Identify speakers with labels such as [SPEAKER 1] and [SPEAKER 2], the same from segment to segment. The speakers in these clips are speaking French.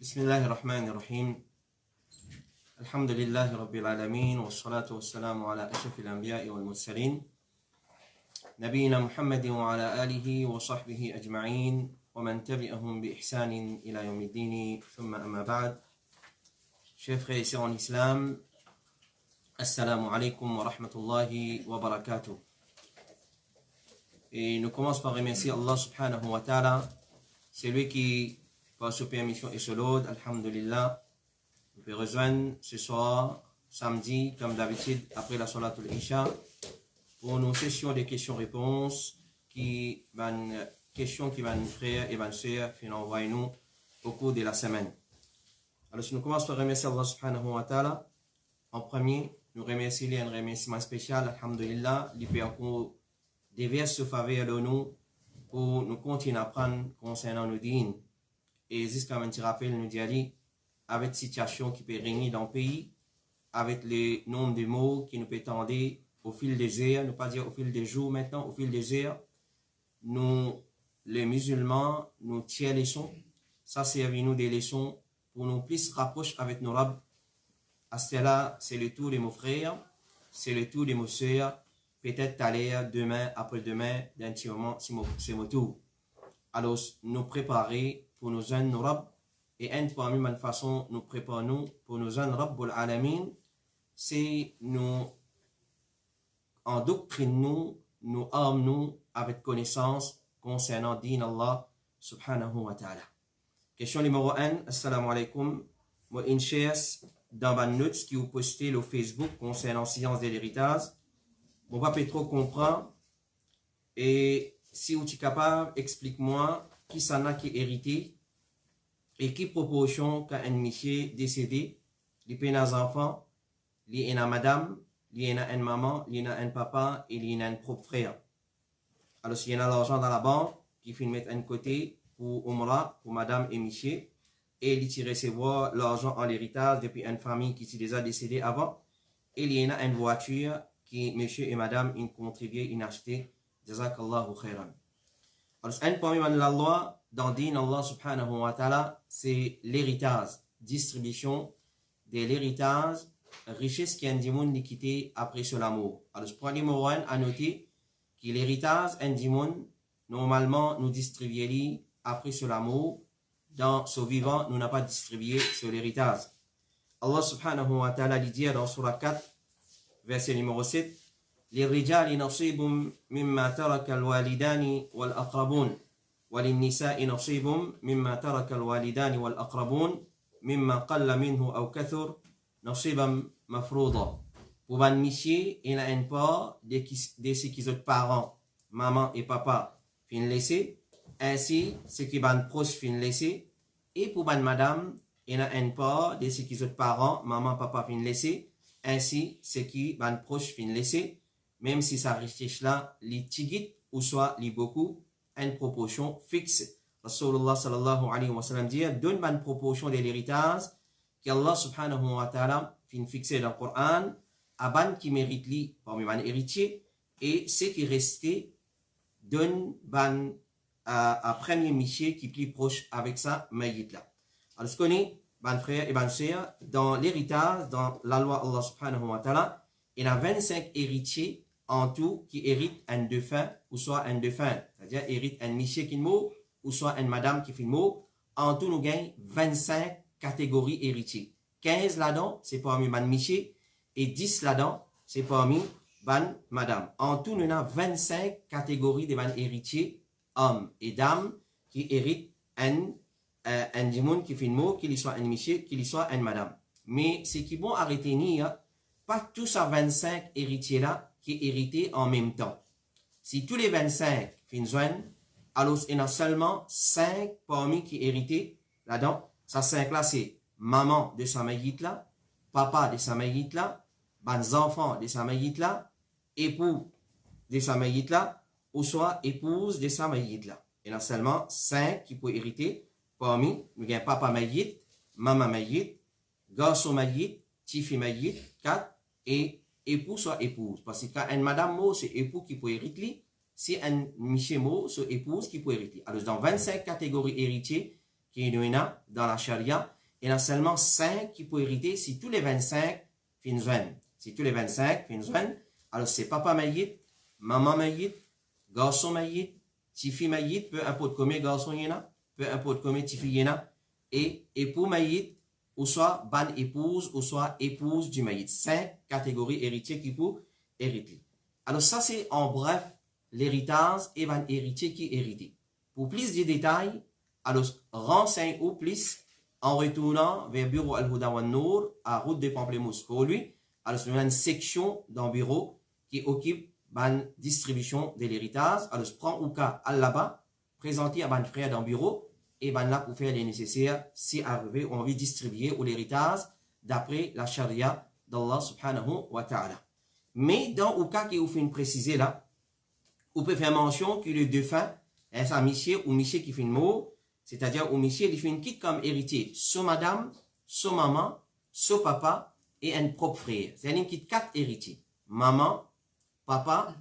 [SPEAKER 1] بسم الله الرحمن الرحيم الحمد لله رب العالمين والصلاة والسلام على أشرف الأنبياء والمرسلين نبينا محمد وعلى آله وصحبه أجمعين ومن تبعهم بإحسان إلى يوم الدين ثم أما بعد. Chers frères et sœurs en islam, assalamu alaikum wa rahmatullahi wa barakatuh. Et nous commençons par remercier Allah subhanahu wa ta'ala. C'est lui qui, par sa permission et ce lot, alhamdulillah, nous peut rejoindre ce soir, samedi, comme d'habitude, après la salatul isha, pour nos sessions de questions-réponses, questions qui vont frères et sœurs, qui nous envoient nous au cours de la semaine. Alors, si nous commençons par remercier Allah subhanahu wa ta'ala, en premier, nous remercions un remerciement spécial, alhamdulillah, il peut encore diverses faveurs de nous pour nous continuer à apprendre concernant nos dînes. Et jusqu'à un petit rappel, nous dit, avec la situation qui peut régner dans le pays, avec le nombre de mots qui nous peut tendre au fil des heures, ne pas dire au fil des jours maintenant, au fil des heures, nous, les musulmans, nous tirons les leçons. Ça servit nous des leçons pour nous plus rapprocher avec nos rabbes. À cela, c'est le tour de nos frères, c'est le tour de nos sœurs. Peut-être tout à l'heure, demain, après-demain, d'un petit moment, c'est mon tour. Alors, nous préparer pour nous jeunes nos rabbes. Et une parmi une façon, nous préparons pour nos jeunes rabbul alamin, c'est nous endoctrinons, nous armons avec connaissance concernant din Allah subhanahu wa ta'ala. Question numéro 1, assalamu alaikum. Moi, une chaise dans ma note qui vous postez le Facebook concernant science de l'héritage. On va pas trop comprendre. Et si vous êtes capable, explique-moi qui s'en a qui est hérité et qui proportion quand un monsieur décédé, il y a un enfant, il y a une madame, il y a une maman, il y a un papa et il y a un propre frère. Alors s'il y a l'argent dans la banque, il faut mettre un côté pour Umrah, pour madame et monsieur, et il tire recevoir l'argent en héritage depuis une famille qui s'est déjà décédée avant, et il y a une voiture qui monsieur et madame ont contribué, ont acheté. Jazakallahu khairan. Alors, un point de la loi dans din Allah subhanahu wa ta'ala, c'est l'héritage, distribution de l'héritage, richesse qui est un monde liquidé après sur l'amour. Alors, ce point numéro 1 à noter que l'héritage, un monde, normalement, nous distribuons après sur l'amour. Dans ce vivant, nous n'avons pas distribué sur l'héritage. Allah subhanahu wa ta'ala dit dans Surah 4, verset numéro 7, للرجال نصيب مما ترك الوالدان والأقربون وللنساء نصيب مما ترك الوالدان والأقربون مما قل منه أو كثر نصيبا مفروضا. Pour un monsieur, il a une part de ce qu'ils ont parents, maman et papa, fin laissé, ainsi ce qui van proche fin laissé, et pour une madame, il a une part de ce qu'ils ont parents, maman, papa, fin laissé, ainsi ce qui van proche fin laissé. Même si sa richesse là, les tigit ou soit les beaucoup, une proportion fixe. Rasulullah sallallahu alayhi wa sallam dit, donne une proportion de l'héritage qu'Allah subhanahu wa ta'ala fin fixé dans le Coran, à ban qui mérite lui parmi les héritiers, et ce qui restait, donne ban à premier monsieur qui est plus proche avec ça, maït là. Alors, ce qu'on est, ban frère et ban sœur, dans l'héritage, dans la loi Allah subhanahu wa ta'ala, il y a 25 héritiers en tout qui hérite un défunt ou soit un défunt, c'est-à-dire hérite un monsieur qui meurt ou soit une madame qui meurt. En tout, nous gagnons 25 catégories héritiers. 15 là-dedans, c'est parmi man monsieur et 10 là-dedans, c'est parmi ban madame. En tout, nous avons 25 catégories de ban héritiers, hommes et dames, qui héritent un démon qui meurt, qu'il soit un monsieur, qu'il soit une madame. Mais ce qui est bon à retenir, pas tous ces 25 héritiers-là qui héritent en même temps. Si tous les 25 finissent, alors il y en a seulement 5 parmi qui héritent là-dedans. Ça 5 là, c'est maman de sa maït là, papa de sa maït là, les enfants de sa maït là, époux de sa maït là, ou soit épouse de sa maït là. Il y en a seulement 5 qui peuvent hériter parmi, nous avons papa maït, maman maït, garçon maït, tifi maït, 4 et époux soit épouse. Parce que quand une madame mot, c'est époux qui peut hériter. Si un monsieur mot, c'est épouse qui peut hériter. Alors, dans 25 catégories héritiers, qui y en a dans la charia. Il y en a seulement 5 qui peuvent hériter si tous les 25 finissent. Si tous les 25 finissent, alors c'est papa mayit, maman mayit, garçon mayit, tifi mayit, peu importe combien de garçons il y en a, peu importe combien de tifi il y en a, et époux mayit, ou soit ban épouse, ou soit épouse du mayit. 5 catégories héritiers qui peuvent hériter. Alors ça c'est en bref l'héritage et ban héritier qui hérite. Pour plus de détails, alors renseigne-vous plus en retournant vers Bureau Al-Huda wa Nour à Route des Pamplemousses. Pour lui, alors il y a une section dans le bureau qui occupe la distribution de l'héritage. Alors je prends au cas là-bas, présenter à mon frère dans le bureau et là pour faire les nécessaires si arrivé on veut distribuer l'héritage d'après la charia d'Allah subhanahu wa ta'ala. Mais dans le cas qui vous fait préciser là, on peut faire mention que le défunt est un monsieur ou monsieur qui fait une mot, c'est-à-dire au monsieur il fait une quitte comme héritier, soit madame, soit maman, soit papa et un propre frère. C'est une quitte 4 héritiers. Maman, papa,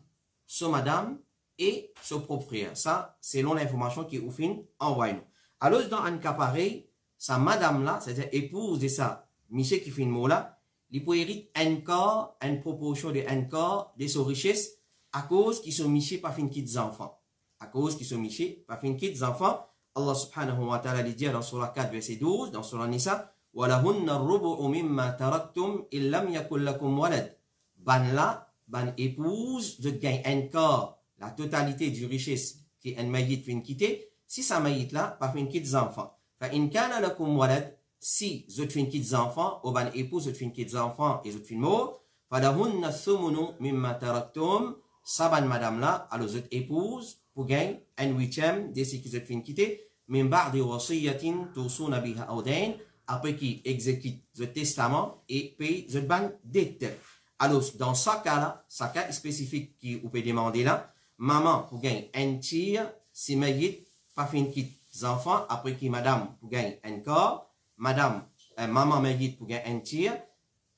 [SPEAKER 1] soit madame et son propre frère. Ça, selon l'information qui vous fait envoyée nous. Alors, dans un cas pareil, sa madame là, c'est-à-dire épouse de ça, monsieur qui fait une mot là, il peut hériter un quart, une proportion de un quart de sa richesse à cause qu'ils sont monsieur pas fin quitte enfants. À cause qu'ils sont monsieur pas fin quitte enfants. Allah subhanahu wa ta'ala dit dans Surah 4 verset 12 dans Surah Nisa وَلَهُنَّ الرُّبُعُ مِمَّا تَرَكْتُمْ إِن لَمْ يَكُنْ لَكُمْ وَلَدٌ. Ban là, ban épouse de gagne un quart, la totalité du richesse qui est un mayit fin quitter, si sa mayit là pas fin quitte enfants. فَإِن كَانَ لَكُمْ وَلَدٌ, si vous fin quitte enfants ou ban épouse vous fin quitte enfants et vous fin mort, فَلَهُنَّ الثُّمُنُ مِمَّا تَرَكْتُمْ, sa ban madame là, alors vous épouse pour gagner un huitième de ce qui vous fin quitter, min ba'di wasiyatin tusuna biha aw dayn, après qui exécute le testament et paye le ban dette. Alors, dans ce cas-là, ce cas spécifique qui vous peut demander là, maman pour gagner un tiers, si mayit pas fin quitte les enfants, après qui madame pour gagner un quart, maman mayit pour gagner un tiers,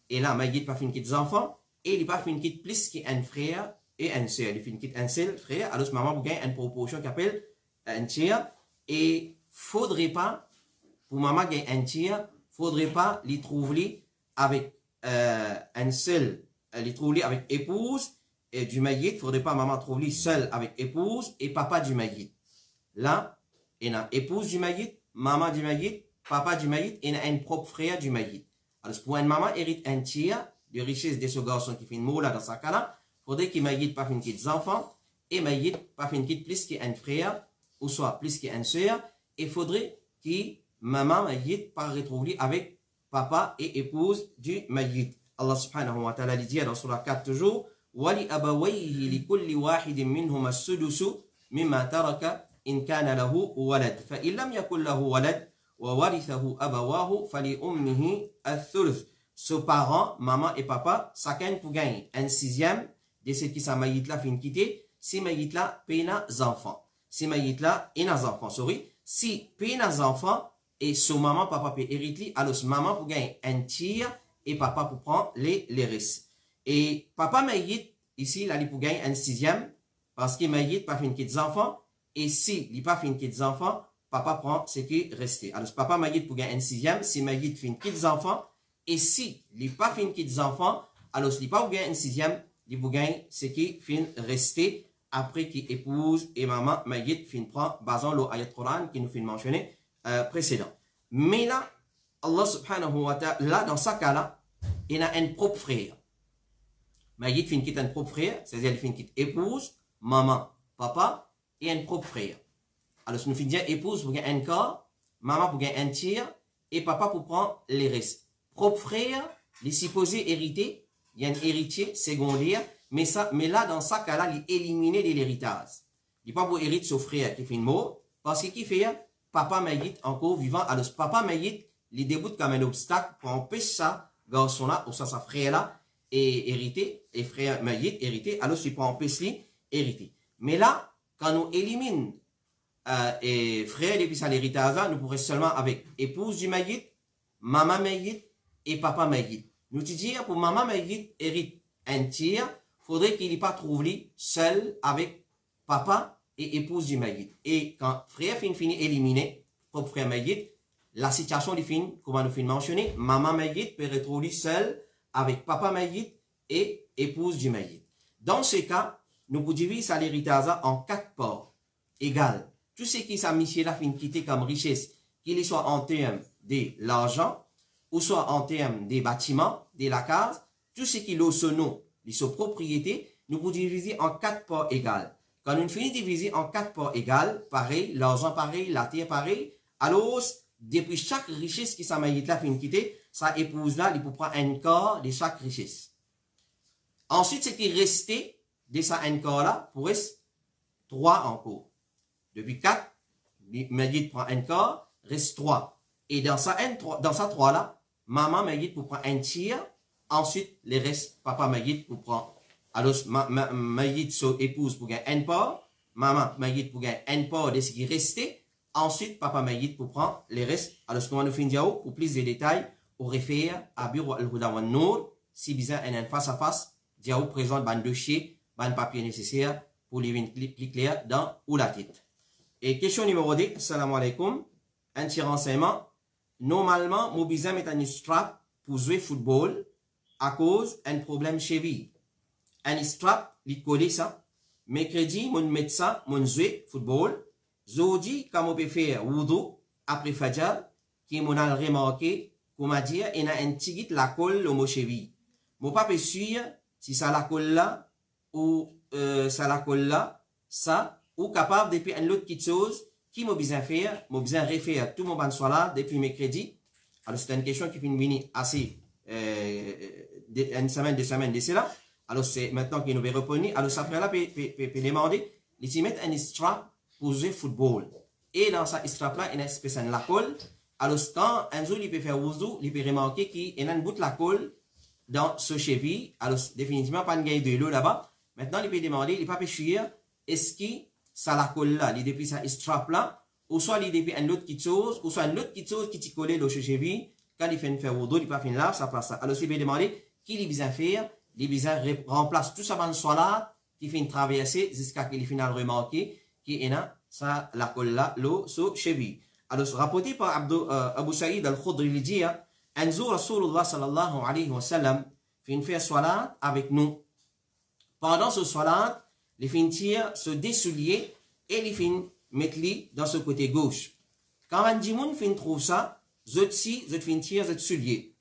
[SPEAKER 1] et là, mayit pas fin quitte les enfants, et il pas fin quitte plus qu'un frère et un sœur. Il fin quitte un seul frère, alors maman pour gagner une proportion qui appelle un tiers, et faudrait pas, pour maman gagner un tiers, faudrait pas les trouver avec un seul, les trouver avec épouse et du mayit, faudrait pas maman trouver seul avec épouse et papa du mayit. Là, il y a épouse du mayit, maman du mayit, papa du mayit, et il y a un propre frère du mayit. Alors, pour une maman hérite un tiers de richesse de ce garçon qui fait une mot là dans ce cas-là, faudrait qu'il mayit pas fin quitte des enfants et mayit pas fin quitte plus qu'un frère ou soit plus qu'un sœur, et faudrait qu'il maman mayit pas retrouver avec papa et épouse du mayit. Allah subhanahu wa ta'ala dit dans Surah 4 toujours وَلِأَبَوَيْهِ لِكُلِّ وَاحِدٍ مِّنْهُمَا السُّدُسُ مِمَّا تَرَكَ إِنْ كَانَ لَهُ وَلَدٌ فَإِنْ لَمْ يَكُنْ لَهُ وَلَدٌ وَوَرِثَهُ أَبَوَاهُ فَلِأُمِّهِ الثُّلُثُ. Ce parent, maman et papa, chacun pour gagner un sixième de ce qui sa mayit là fin quitter, si mayit là paye les enfants. Si mayit là et les enfants, si paye les enfants et son maman, papa peut hériter, alors maman pour gagner un tiers et papa pour prendre les restes. Et papa mayit, ici, là, il pour gagner un sixième, parce qu'il mayit pas fin quitte des enfants, et si il pas fin quitte des enfants, papa prend ce qui est resté. Alors papa mayit pour gagner un sixième, si mayit fin quitte des enfants, et si il pas fin quitte des enfants, alors il pas pour gagner un sixième, il pour gagner ce qui fin resté, après qu'il épouse et maman mayit fin prend, basant l'ayat Coran qui nous fin mentionné précédent. Mais là, Allah subhanahu wa ta'ala, là, dans ce cas-là, il a un propre frère. Mayit fin quitte un propre frère, c'est-à-dire il fin quitte épouse, maman, papa et un propre frère. Alors, si nous finissons dire épouse pour gagner un quart, maman pour gagner un tiers et papa pour prendre les restes. Propre frère, il est supposé hériter, il y a un héritier secondaire, mais là, dans ce cas-là, il est éliminé de l'héritage. Il n'est pas pour hériter son frère qui fait une mort, parce qu'il fait papa mayit encore vivant. Alors, papa mayit, il déboute comme un obstacle pour empêcher ça, garçon-là, ou ça, sa frère-là, et hériter, et frère mayit, hériter, alors il peut empêcher hériter. Mais là, quand nous éliminons et frère depuis ça l'héritage là, nous pourrons seulement avec épouse du mayit, maman mayit et papa mayit. Nous te disons pour maman mayit hérite un tiers, faudrait qu'il n'y ait pas trouvé seul avec papa et épouse du mayit. Et quand frère finit éliminé, propre frère Mayit, la situation du film, comment nous fin mentionné, maman Mayit peut retrouver seule avec papa Mayit et épouse du Mayit. Dans ce cas, nous pouvons diviser l'héritage en 4 parts égales. Tout ce qui s'amitié là fin quitter comme richesse, qu'il soit en termes de l'argent, ou soit en termes des bâtiments, de la case, tout ce qui est son nom, sa propriété, nous pouvons diviser en 4 parts égales. Quand nous finissons de diviser en 4 parts égales, pareil, l'argent pareil, la terre pareil, alors, depuis chaque richesse qui s'amène là, fin quitter, sa épouse là, il peut prendre un quart de chaque richesse. Ensuite, ce qui restait de sa un quart là, pour rester 3 encore. Depuis 4, Mayit prend un quart, reste 3. Et dans sa 3 là, maman Mayit pour prendre un tiers, ensuite, les restes, papa Mayit pour prendre. Alors, Mayit, son épouse pour gagner un part, maman Mayit pour gagner un part de ce qui restait, ensuite, papa Mayit pour prendre les restes. Alors, ce qu'on va nous finir, pour plus de détails, au réfère à Bureau Al-Huda wa Nour, si besoin, un face à face, Diaou présente un dossier, un papier nécessaire pour les plus clair dans ou la tête. Et question numéro 2, salam alaikum, un petit renseignement. Normalement, mon besoin est un strap pour jouer football à cause d'un problème cheville. Un strap, il colle ça. Mercredi, mon médecin, mon jouer football. Jeudi, quand on peut faire wudu après Fajr, qui m'ont remarqué, comment dire, il y a un petit la colle au mot cheville. Mon papa est sûr si ça la colle là ou ça la colle là, ça, ou capable depuis une autre petite chose qui m'a besoin faire, m'a besoin refaire tout mon ban soit là depuis mercredi. Alors c'est une question qui finit venir assez une semaine, 2 semaines de cela. Alors c'est maintenant qu'il nous va reprendre. Alors ça fait là peut demander, il mettre un strap pour jouer football. Et dans sa strap là, il y a une espèce de la colle. Alors quand un jour il peut faire wudu, il peut remarquer qu'il y a une bout de la colle dans ce cheville. Alors définitivement pas de gain de l'eau là-bas. Maintenant il peut demander, il peut pêcher, est-ce que ça la colle là, il depuis sa strap là, ou soit il depuis une autre petite chose, ou soit une autre petite chose qui t'y colle dans ce cheville. Quand il fait une faire wudu, il peut faire là, ça passe ça. Alors il peut demander, qu'il est besoin faire, il besoin remplace tout ça dans soit là, qui fait une traversée jusqu'à qu'il finit remarquer qu'il y a ça la colle là, l'eau sur cheville. Alors rapporté par Abu Saïd al-Khudri, il dit, un jour Rasulullah sallallahu alayhi wa sallam fait une faire salat avec nous. Pendant ce salat, les fins tirent se dessoulier et les fins mettent dans ce côté gauche. Quand un dimoun fin trouve ça, zot fin tirent, zot soulier.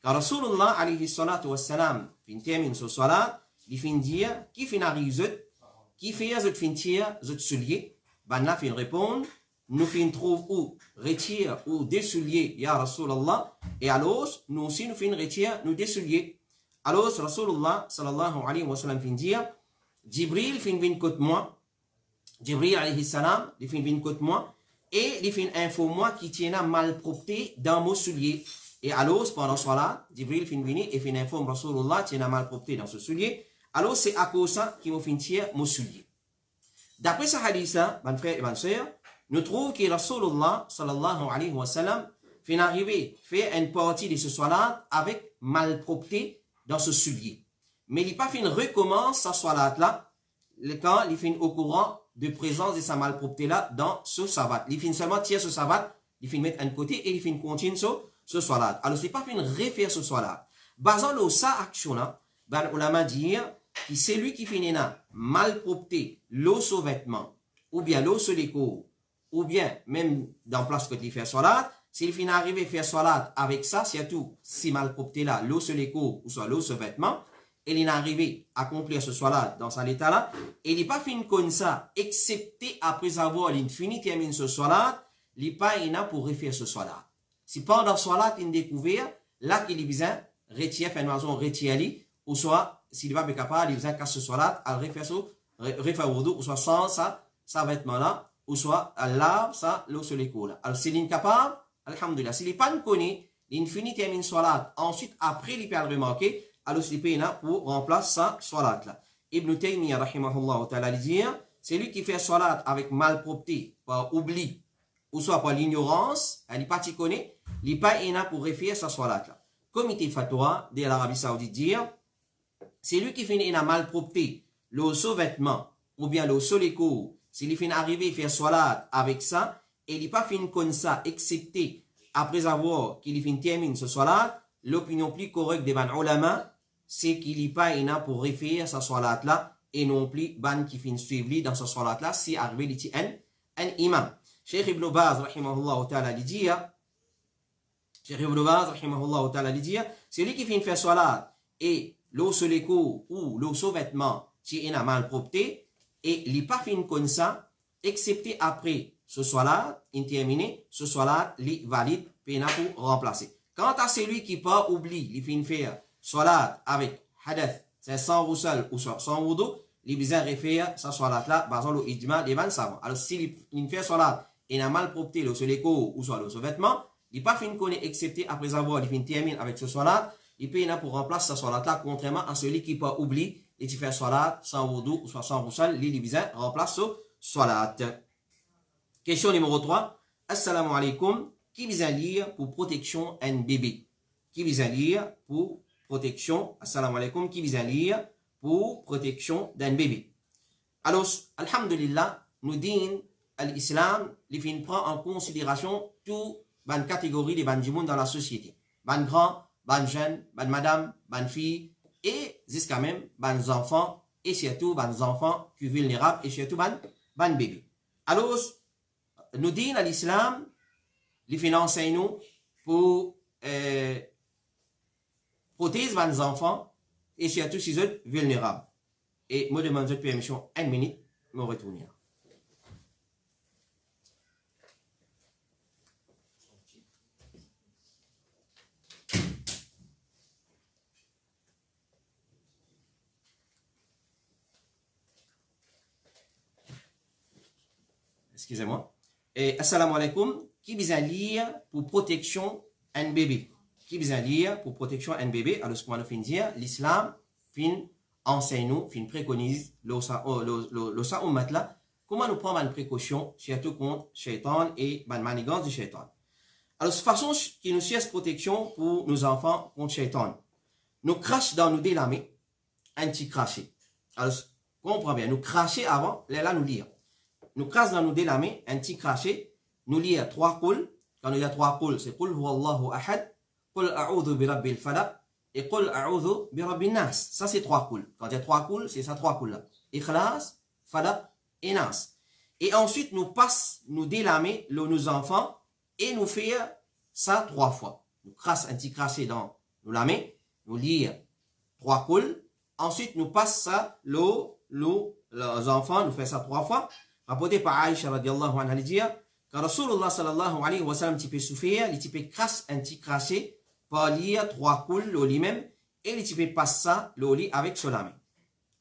[SPEAKER 1] Quand Rasulullah alayhi salatu wa salam fin termine ce salat, les fins dire, qui fin arrive zot, qui fait zot fin tirent, zot soulier, ben là fin répondre, nous fin trouve où retire ou dessoulier, ya Rasulullah, et alors, nous aussi nous fin retire, nous dessoulier. Alors, Rasulullah sallallahu alayhi wa sallam fin dire, Jibril fin vin côté moi, Jibril alayhi salam, il fin vin côté moi, et il fin info moi qui tient malpropreté dans mon soulier. Et alors, pendant ce soir-là, Jibril fin vini et fin info Rasulullah tient malpropreté dans ce soulier. Alors, c'est à cause ça qui m'a fin tirer mon soulier. D'après ce hadith-là, mon frère et ma soeur, nous trouvons que Rasulullah sallallahu alayhi wa sallam fin arriver faire une partie de ce soir-là avec malpropreté dans ce soulier. Mais il pas fin recommence sa salat là quand il fin au courant de présence de sa malpropreté là dans ce sabbat. Il fin seulement tirer ce sabbat, il fin mettre un côté et il fin continuer ce salat. Alors c'est pas fin refaire ce salat. Basant le sa action là, ben ulama dire que c'est lui qui finit là malpropreté l'eau sur vêtement ou bien l'eau sur les cours ou bien même dans place que il fait salat. S'il finit arriver faire salat avec ça, surtout si malpropreté là l'eau sur les cours ou soit l'eau sur vêtement, il est arrivé à accomplir ce salat dans cet état-là, et il n'est pas fini comme ça, excepté après avoir fini terminé ce salat, il n'est pas pour refaire ce salat. Si pendant ce salat, il découvert, là qu'il est besoin, retirer, faire une maison, retirer, ou soit, s'il va pas capable, il besoin qu'à ce salat, à refaire wudu, ou soit sans ça, sa vêtement-là, ou soit à lave ça, l'eau sur les cours. Alors, s'il est incapable, alhamdulillah, s'il n'est pas connu, il finit termine ce salat, ensuite, après, il peut le remarquer, alors c'est pénal pour remplacer sa salat là. Ibn Taymiyyah rahimahullah ta'ala dit, c'est lui qui fait salat avec malpropreté, par oubli, ou soit par l'ignorance, il n'est pas t'y connaît, il n'est pas pénal pour refaire sa salat là. Comité fatwa de l'Arabie Saoudite dit, c'est lui qui fait une malpropreté, le sous-vêtement, ou bien le sous les cours, s'il fait arriver à faire salat avec ça, et il n'est pas fin comme ça, excepté après avoir qu'il fin termine ce salat, l'opinion plus correcte des ban ulama, c'est qu'il n'est pas ina pour refaire sa salat là, et non plus ban qui fin suivre dans sa salat là, si arrivé l'iti un imam. Cheikh Ibn Baz, rahimahullah ta'ala, dit, Cheikh Ibn Baz, rahimahullah ta'ala, dit, c'est lui qui fin faire salat, et l'eau sur les coups ou l'eau sur vêtements, qui est mal propreté, et il n'est pas fin comme ça, excepté après ce salat, terminé, ce salat, il valide, pour remplacer. Quant à celui qui pas oublie, il fin faire salat avec hadath, c'est sans roussel ou sans wudu, il besoin de refaire sa salat là, basant le ijma des 20 savants. Alors, s'il fait salat, et n'a mal propreté le sur les coups ou sur le vêtement, il n'est pas fin qu'on est excepté après avoir, il fin termine avec ce salat, il peut pour remplacer sa salat là, contrairement à celui qui pas oublie, et tu fais salat sans wudu ou soit sans roussel, il besoin remplace ce salat. Question numéro 3. Assalamu alaikum. Qui vient lire pour protection un bébé? Qui vient lire pour protection? Assalamu alaikum. Qui vient lire pour protection d'un bébé? Alors, alhamdulillah, nous disons l'islam, il prend en considération toute les catégories des bandits dans la société. Ban grand, ban jeune, ban madame, ban fille, et jusqu'à même ban enfants, et surtout ban enfants qui sont vulnérables, et surtout ban bébé. Alors, nous disons à l'islam, les finances nous pour protéger les enfants et surtout si sont vulnérables. Et moi, je demande votre permission, 1 minute, me retourner. Excusez-moi. Et assalamu alaikum. Qui vient lire pour protection un bébé? Qui vient lire pour protection un bébé? Alors, ce qu'on va nous dire, l'islam fin enseigne nous, fin préconise l'osa ummatla, comment nous prendre une précaution, surtout contre shaitan et la manigance du shaitan. Alors, cette façon qui nous sert protection pour nos enfants contre shaitan. Nous crache dans nos délamés, anti-cracher. Alors, comprends bien, nous cracher avant, là nous lire. Nous crache dans nos délamés, anti-cracher, nous lire 3 couls. Quand nous lire 3 couls, c'est Qul huwallahu ahad, Qul a'udhu bi rabbil falaq, et Qul a'udhu bi rabbin nas. Ça, c'est 3 couls. Quand il y a 3 couls, c'est ça 3 couls là. Ikhlas, falaq et nas. Et ensuite, nous passe, nous délamer nos enfants et nous faire ça 3 fois. Nous crasse anti-cracher dans nos lamés, nous lire 3 couls. Ensuite, nous passe ça, les enfants, nous fait ça 3 fois. Rapporté par Aïcha radiallahu anha, dit, quand Rasulullah sallallahu alayhi wa sallam type souffrir, il type crasse anti-cracher, par lire 3 coups le lit même, et il type passe ça, le lit avec ce lame.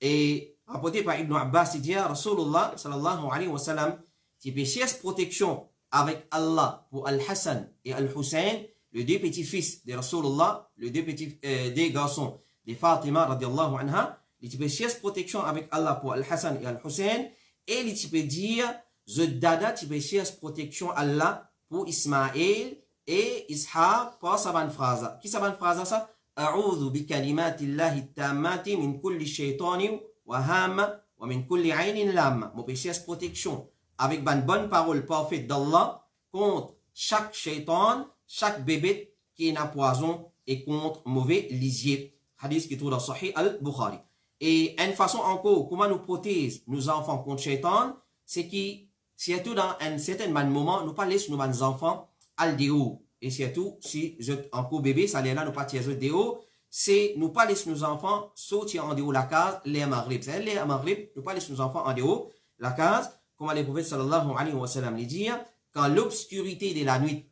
[SPEAKER 1] Et rapporté par Ibn Abbas, il dit, Rasulullah sallallahu alayhi wa sallam, type cherche protection avec Allah pour Al-Hassan et Al-Hussein, les 2 petits-fils de Rasulullah, les 2 petits des garçons de Fatima radiallahu anha, il type cherche protection avec Allah pour Al-Hassan et Al-Hussein, et il type dire, je dada type cherche protection Allah pour Ismaël et Ishaq par sa bonne phrase. Qui sa bonne phrase ça? A'udhu bi kalimatillahi tammati min kulli shaytani wa hamma wa min kulli aynin lamma. Mon cherche protection avec une bonne parole parfaite d'Allah contre chaque shaitan, chaque bébé qui est un poison et contre mauvais lisier. Hadith qui trouve dans Sahih al-Bukhari. Et une façon encore, comment nous protéger nos enfants contre shaitan, c'est que surtout dans un certain moment, nous pas laisser nos enfants à l'déo. Et surtout, si vous êtes encore bébé, ça là, nous pas tirer le déo, c'est nous pas laisser nos enfants sortir en déo la case, les maghrib. C'est les maghrib, nous pas laisser nos enfants en déo la case, comme le prophète sallallahu alayhi wa sallam les dit, quand l'obscurité de la nuit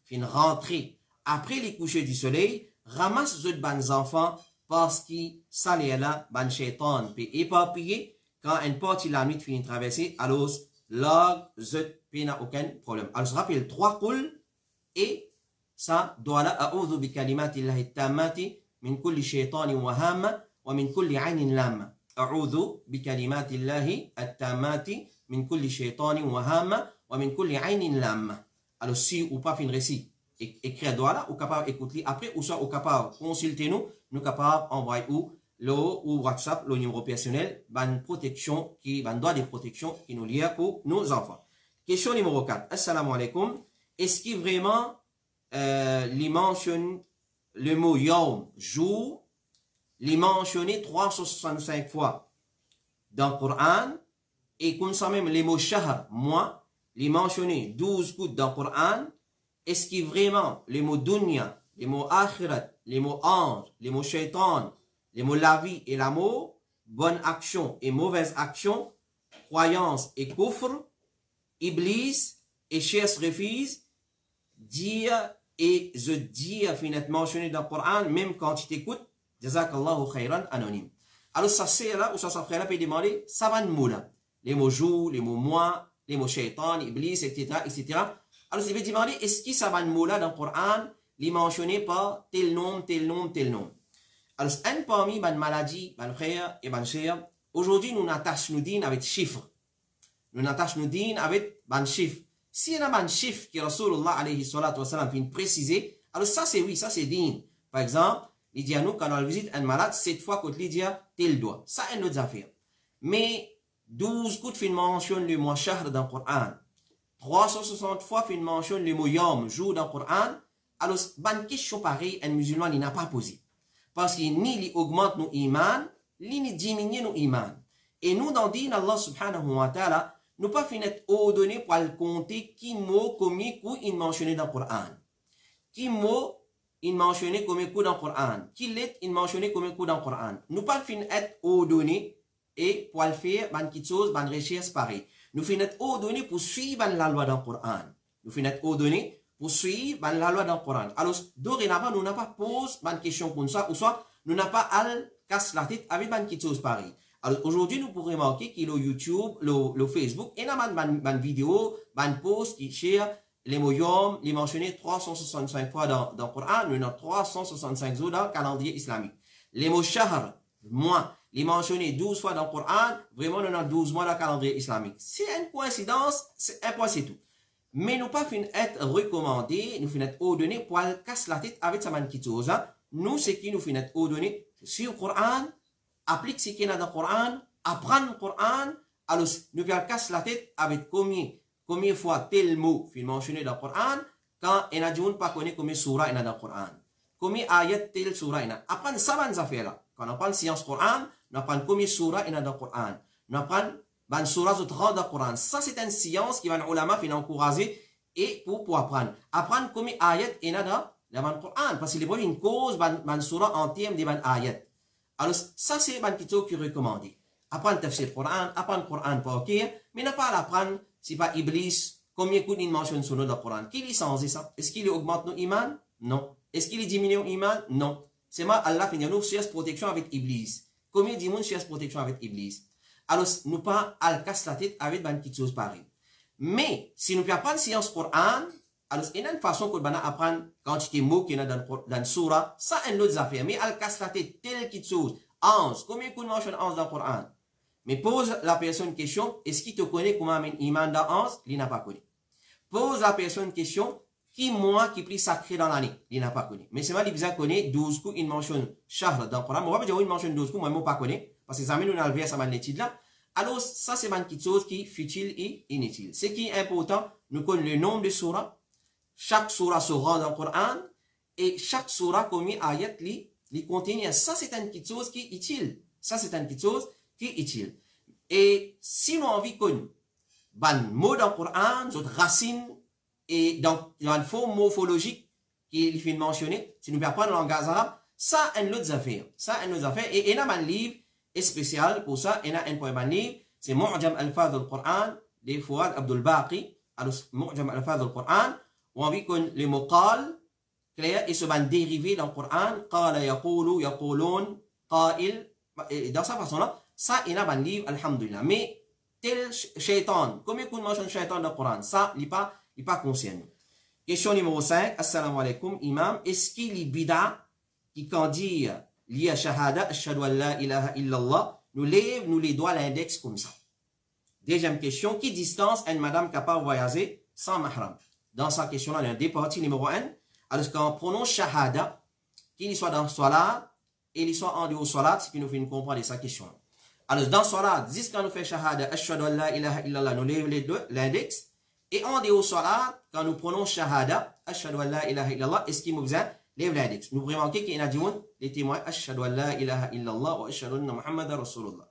[SPEAKER 1] fin rentrer après les couchers du soleil, ramasse les bonnes enfants parce que ça là, ban shaitan peut éparpiller. Quand une partie de la nuit finit traverser, alors là, il n'y a aucun problème. Alors, je rappelle 3 coups et ça doit là, a'udhu bi kalimatillahi tammati min kulli shaytani wa hamma wa min kulli aynin lamma. A'udhu bi kalimatillahi tammati min kulli shaytani wa hamma wa min kulli aynin lamma. Alors, si ou pas fin récit, écrire doit là, ou capable d'écouter après, ou soit ou capable consulter nous capable envoyer ou WhatsApp, le numéro personnel, ban protection, ban droit de protection qui nous lie pour nos enfants. Question numéro 4. Assalamu alaikum. Est-ce qu'il vraiment il mentionne le mot yawm, jour, il mentionné 365 fois dans le Coran, et comme ça même les mots shahr, mois, il mentionné 12 coups dans le Coran. Est-ce que vraiment les mots dunya, les mots akhirat, les mots ange, les mots shaitan, les mots la vie et l'amour, bonne action et mauvaise action, croyance et kufr, iblis et chasse refuse, dire et je dire finalement mentionné dans le Coran, même quand tu t'écoutes, jazakallahu khayran anonyme. Alors ça c'est là, ou ça frère là peut demander, ça va nous là. Les mots jour, les mots mois, les mots shaitan, iblis, etc., etc. Alors il veut demander, est-ce que ça va nous là dans le Coran, les mentionné par tel nom, tel nom, tel nom. Alors un parmi les maladies, les frères et les sœurs, aujourd'hui nous attachons nous dînes avec chiffres. Nous attachons nous dînes avec les chiffres. Si on a un chiffre que Rasulullah alayhi salatu wa sallam vient préciser, alors ça c'est oui, ça c'est digne. Par exemple, il dit à nous quand on visite un malade, 7 fois quand il dit tel doigt. Ça est une autre affaire. Mais 12 coups de mentionne le mot shahr dans le Coran. 360 fois il mentionne le mot yom, jour dans le Coran. Alors, une question pareille, un musulman n'a pas posé. Parce qu'il ni il augmente nos iman, ni diminue nos iman. Et nous, dans le din Allah subhanahu wa ta'ala, nous pas finir ordonner pour le compter qui mot, combien coup il mentionné dans le Coran. Qui mot il mentionné combien coup dans le Coran. Qui lettre il mentionné combien coup dans le Coran. Nous pas finir être ordonné et pour le faire, ban quelque chose, ban recherche pareil. Nous finir être ordonné pour suivre la loi dans le Coran. Nous finir être ordonné pour suivre la loi dans le Coran. Alors, dorénavant, nous n'avons pas posé une question comme ça, ou soit nous n'avons pas à casser la tête avec quelque chose pareil. Alors, aujourd'hui, nous pourrons remarquer qu'il y a le YouTube, le Facebook, et il y a une vidéo, une post qui share les mots yom, les mentionnés 365 fois dans le Coran, nous avons 365 jours dans le calendrier islamique. Les mots shahr, mois, les mentionnés 12 fois dans le Coran, vraiment, nous avons 12 mois dans le calendrier islamique. C'est une coïncidence, c'est un point, c'est tout. Mais nous pas fin être recommandé, nous fin être ordonné pour casser la tête avec sa manne qui chose. Nous, c'est qui nous fin être ordonné sur le Coran, applique ce qu'il y a dans le Coran, apprendre le Coran, alors nous pouvons casser la tête avec combien fois tel mot fin mentionné dans le Coran, quand il y a des gens pas connaît combien surah il y a dans le Coran. Combien ayat tel surah il y a. Apprendre ça, bonnes affaires là. Quand on apprend science Coran, on apprend combien surah il y a dans le Coran. On apprend ban surah de dans le Coran. Ça, c'est une science qui va nous ulama fin encourager et pour apprendre. Apprendre combien ayat il y a dans le Coran. Parce qu'il y a une cause, ban surah en termes de ban ayat. Alors, ça, c'est ban kito qui est recommandé. Apprendre tafsir Coran, apprendre Coran pour ok, mais n'a pas à l'apprendre, c'est pas Iblis, combien coup il mentionne son nom dans le Coran. Qui lui change ça? Est-ce qu'il augmente nos iman? Non. Est-ce qu'il diminue nos iman? Non. C'est moi, Allah fait nous cherche protection avec Iblis. Combien de monde cherche protection avec Iblis? Alors, nous pas à le casser la tête avec une petite chose pareille. Mais, si nous ne pouvons pas de science Coran, alors, il y a une façon qu'on va apprendre quand tu mots qu'il y a dans le surah, ça est une autre affaire. Mais à le casser la tête, telle petite chose, 11, combien de mentionne 11 dans le Coran? Mais pose la personne une question, est-ce qu'il te connaît comment amène iman dans 11? Il n'a pas connu. Pose la personne une question, qui mois qui prie sacré dans l'année? Il n'a pas connu. Mais c'est moi qui besoin connaître 12 coups, il mentionne shahr dans le Coran. Moi, je vais dire, il mentionne 12 coups, moi, je ne pas connaître. Parce que ça amène nous dans le vers, ça m'a l'étude là. Alors, ça, c'est une petite chose qui est futile et inutile. Ce qui est important, nous connaissons le nombre de surahs. Chaque surah se rend dans le Coran. Et chaque surah, combien ayat li contient. Ça, c'est une petite chose qui est utile. Ça, c'est une petite chose qui est utile. Et si nous avons envie de connaître un mot dans le Coran, notre racine, et dans une forme morphologique qui est mentionné, si nous apprenons le langage arabe, ça a une autre affaire. Ça a une autre affaire. Et il y a un livre spécial pour ça. Il y a un point de livre. C'est Mu'jam al-Fadh al-Quran de Fouad Abdul Baqi. Alors, Mu'jam al-Fadh al-Quran. On a vu que le mot qal, clair, et ce ban dérivé dans le Coran. Qala yaqulu, yaqulun, qa'il. Dans sa façon-là, ça, il y a un livre, alhamdulillah. Mais, tel shaitan, combien de mentionne shaitan dans le Coran? Ça, il n'est pas concerné. Question numéro 5. Assalamu alaikum, imam. Est-ce qu'il y a bida qui, quand dire, lié à shahada, ashhadu an la ilaha illallah, nous lève, nous les doigts l'index comme ça? Deuxième question. Qui distance une madame capable de voyager sans mahram? Dans sa question-là, il y a deux parties. Numéro 1. Alors, quand on prononce shahada, qu'il soit dans le salat, et il soit en dehors salat, c'est qui nous fait comprendre sa question. Alors, dans salat, quand nous fait shahada, ashhadu an la ilaha illallah, nous lève l'index. Et en dehors salat, quand nous prenons shahada, ashhadu an la ilaha illallah, est-ce qu'il nous besoin lève l'index. Nous pouvons remarquer qu'il y a des témoins, ashhadu an la ilaha illallah wa ashhadu anna muhammadan rasulullah.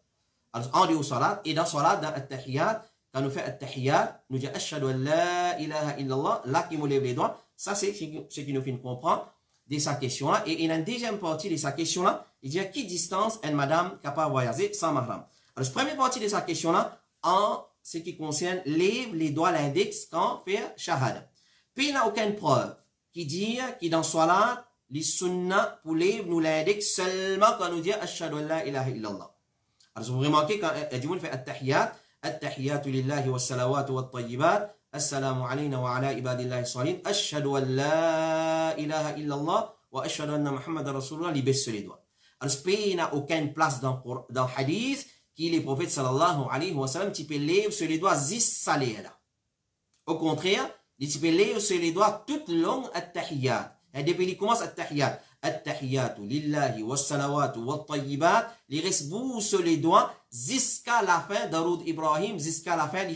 [SPEAKER 1] Alors, en dehors salat, et dans salat, dans at-tahiyat, quand nous faisons at-tahiyat, nous disons ashhadu an la ilaha illallah, là qui nous lève les doigts, ça c'est ce qui nous fait comprendre de sa question-là. Et il y a une deuxième partie de sa question-là, il dit à qui distance une madame capable de voyager sans mahram. Alors, la première partie de sa question-là, en ce qui concerne lève les doigts l'index quand on fait shahada. Puis il n'y a aucune preuve qui dit que dans salat, les sunnah pour lever nous l'index seulement quand nous dit ashhadu an la ilaha illallah. Alors vous remarquez quand on fait at-tahiyat, at-tahiyatu lillahi wa salawatu wa tayyibat, assalamu alayna wa ala ibadillahi salihin, ashhadu an la ilaha illallah wa ashhadu anna muhammadan rasulullah, il baisse les doigts. Alors il n'y a aucune place dans le hadith qui les prophètes sallallahu alayhi wa sallam qui peut lever sur les doigts zis salé là. Au contraire, il peut lever sur les doigts toute longue at-tahiyat. Et depuis il commence at-tahiyat, at-tahiyatu lillahi wa salawatu wa tayyibat, il reste bout sur les doigts jusqu'à la fin d'Aroud Ibrahim, jusqu'à la fin il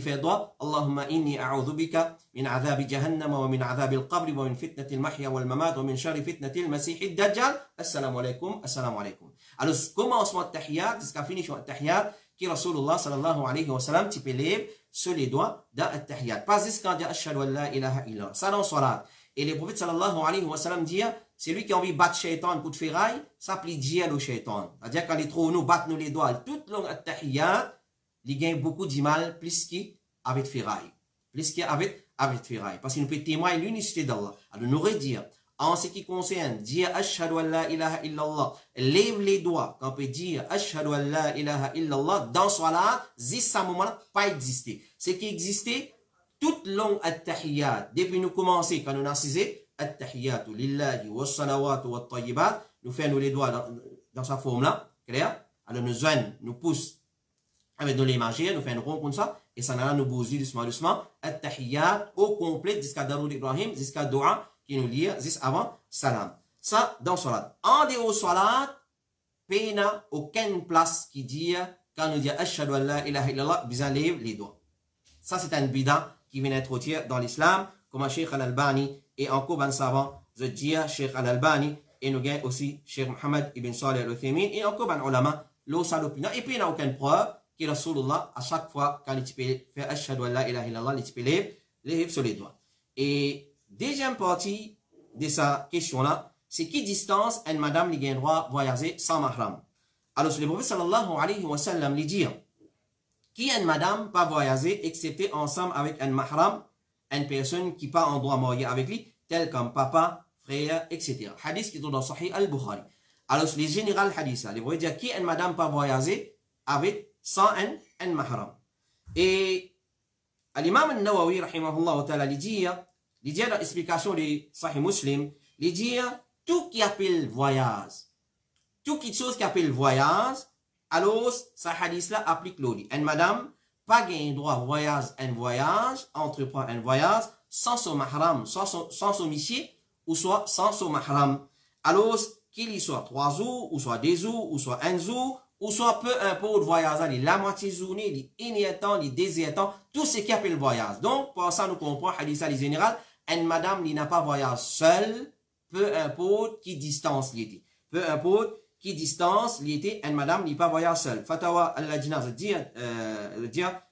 [SPEAKER 1] fait doigt Allahumma inni a'udhu bika min adhabi jahannam wa min adhabi al-qabr wa min fitnati al-mahya wal mamat wa min sharri fitnati al-masih ad-dajjal. Assalamu alaykum, assalamu alaykum. Alors commencement at-tahiyat jusqu'à finition at-tahiyat qui Rasulullah sallallahu alayhi wa sallam tu peux lever sur les doigts dans at-tahiyat. Pas jusqu'à dire ashhadu an la ilaha illallah. Ça dans salat. Et le prophète sallallahu alayhi wa sallam dit, c'est lui qui a envie de battre shaitan, coup de ferraille, ça plie djihad au shaitan. C'est-à-dire quand il trouve nous, battre nous les doigts, toute longue at-tahiyat, il gagne beaucoup de mal, plus qu'avec ferraille. Plus qu'avec ferraille. Parce qu'il nous peut témoigner l'unicité d'Allah. Alors nous aurait dire, en ce qui concerne, dire ashhadu an la ilaha illallah, lève les doigts, quand on peut dire ashhadu an la ilaha illallah, dans salat, jusqu'à ce moment-là, pas existé. Ce qui existait, toute longue at-tahiyat, depuis nous commencer, quand nous nacisé, at-tahiyatu lillahi wa salawatu wa tayyibat, nous faisons les doigts dans sa forme-là, clair? Alors nous joignons, nous poussons avec nos les magies, nous faisons un rond comme ça, et ça n'a nous bouger doucement, doucement, at-tahiyat au complet, jusqu'à Daroud Ibrahim, jusqu'à Dua, qui nous lit, jusqu'à avant, salam. Ça, dans salat. En dehors salat, il n'y a aucune place qui dit, quand nous dit ashhadu an la ilaha illallah, vous enlèvez les doigts. Ça, c'est un bid'a qui vient introduire dans l'islam, comme Cheikh Al-Albani et encore ben savant, je dis Cheikh Al-Albani et nous gagnons aussi Cheikh Mohammed ibn Salih Al-Uthaymin et encore ben ulama, l'eau ça l'opinion. Et puis il n'y a aucune preuve que Rasulullah, à chaque fois, quand il fait ashhadu an la ilaha illallah, il peut lever sur les doigts. Et deuxième partie de sa question-là, c'est qui distance une madame qui a le droit de voyager sans mahram. Alors, le prophète sallallahu alayhi wa sallam lui dit, qui une madame pas voyager excepté ensemble avec un mahram, une personne qui pas en droit marier avec lui, tel comme papa, frère, etc. Hadith qui est dans Sahih al-Bukhari. Alors, les général hadith, il veut dire qui une madame pas voyager avec sans un mahram. Et l'imam al-Nawawi, rahimahullah ta'ala, il dit dans l'explication de Sahih Muslim, il dit tout qui appelle voyage, tout qui chose qui appelle voyage, alors, ce hadith-là applique l'autre. Une madame, pas gain droit voyage, entreprend un voyage, sans son mahram, sans son monsieur, ou soit sans son mahram. Alors, qu'il y soit 3 jours, ou soit 2 jours, ou soit 1 jour, ou soit peu importe voyage, la moitié journée, les temps, les désert temps, tout ce qui appelle voyage. Donc, pour ça, nous comprenons, hadith en général, une madame, qui n'a pas voyage seule, peu importe qui distance il était. Peu importe qui distance, il était une madame n'est pas voyage seule. Fatawa al-Lajna, dit,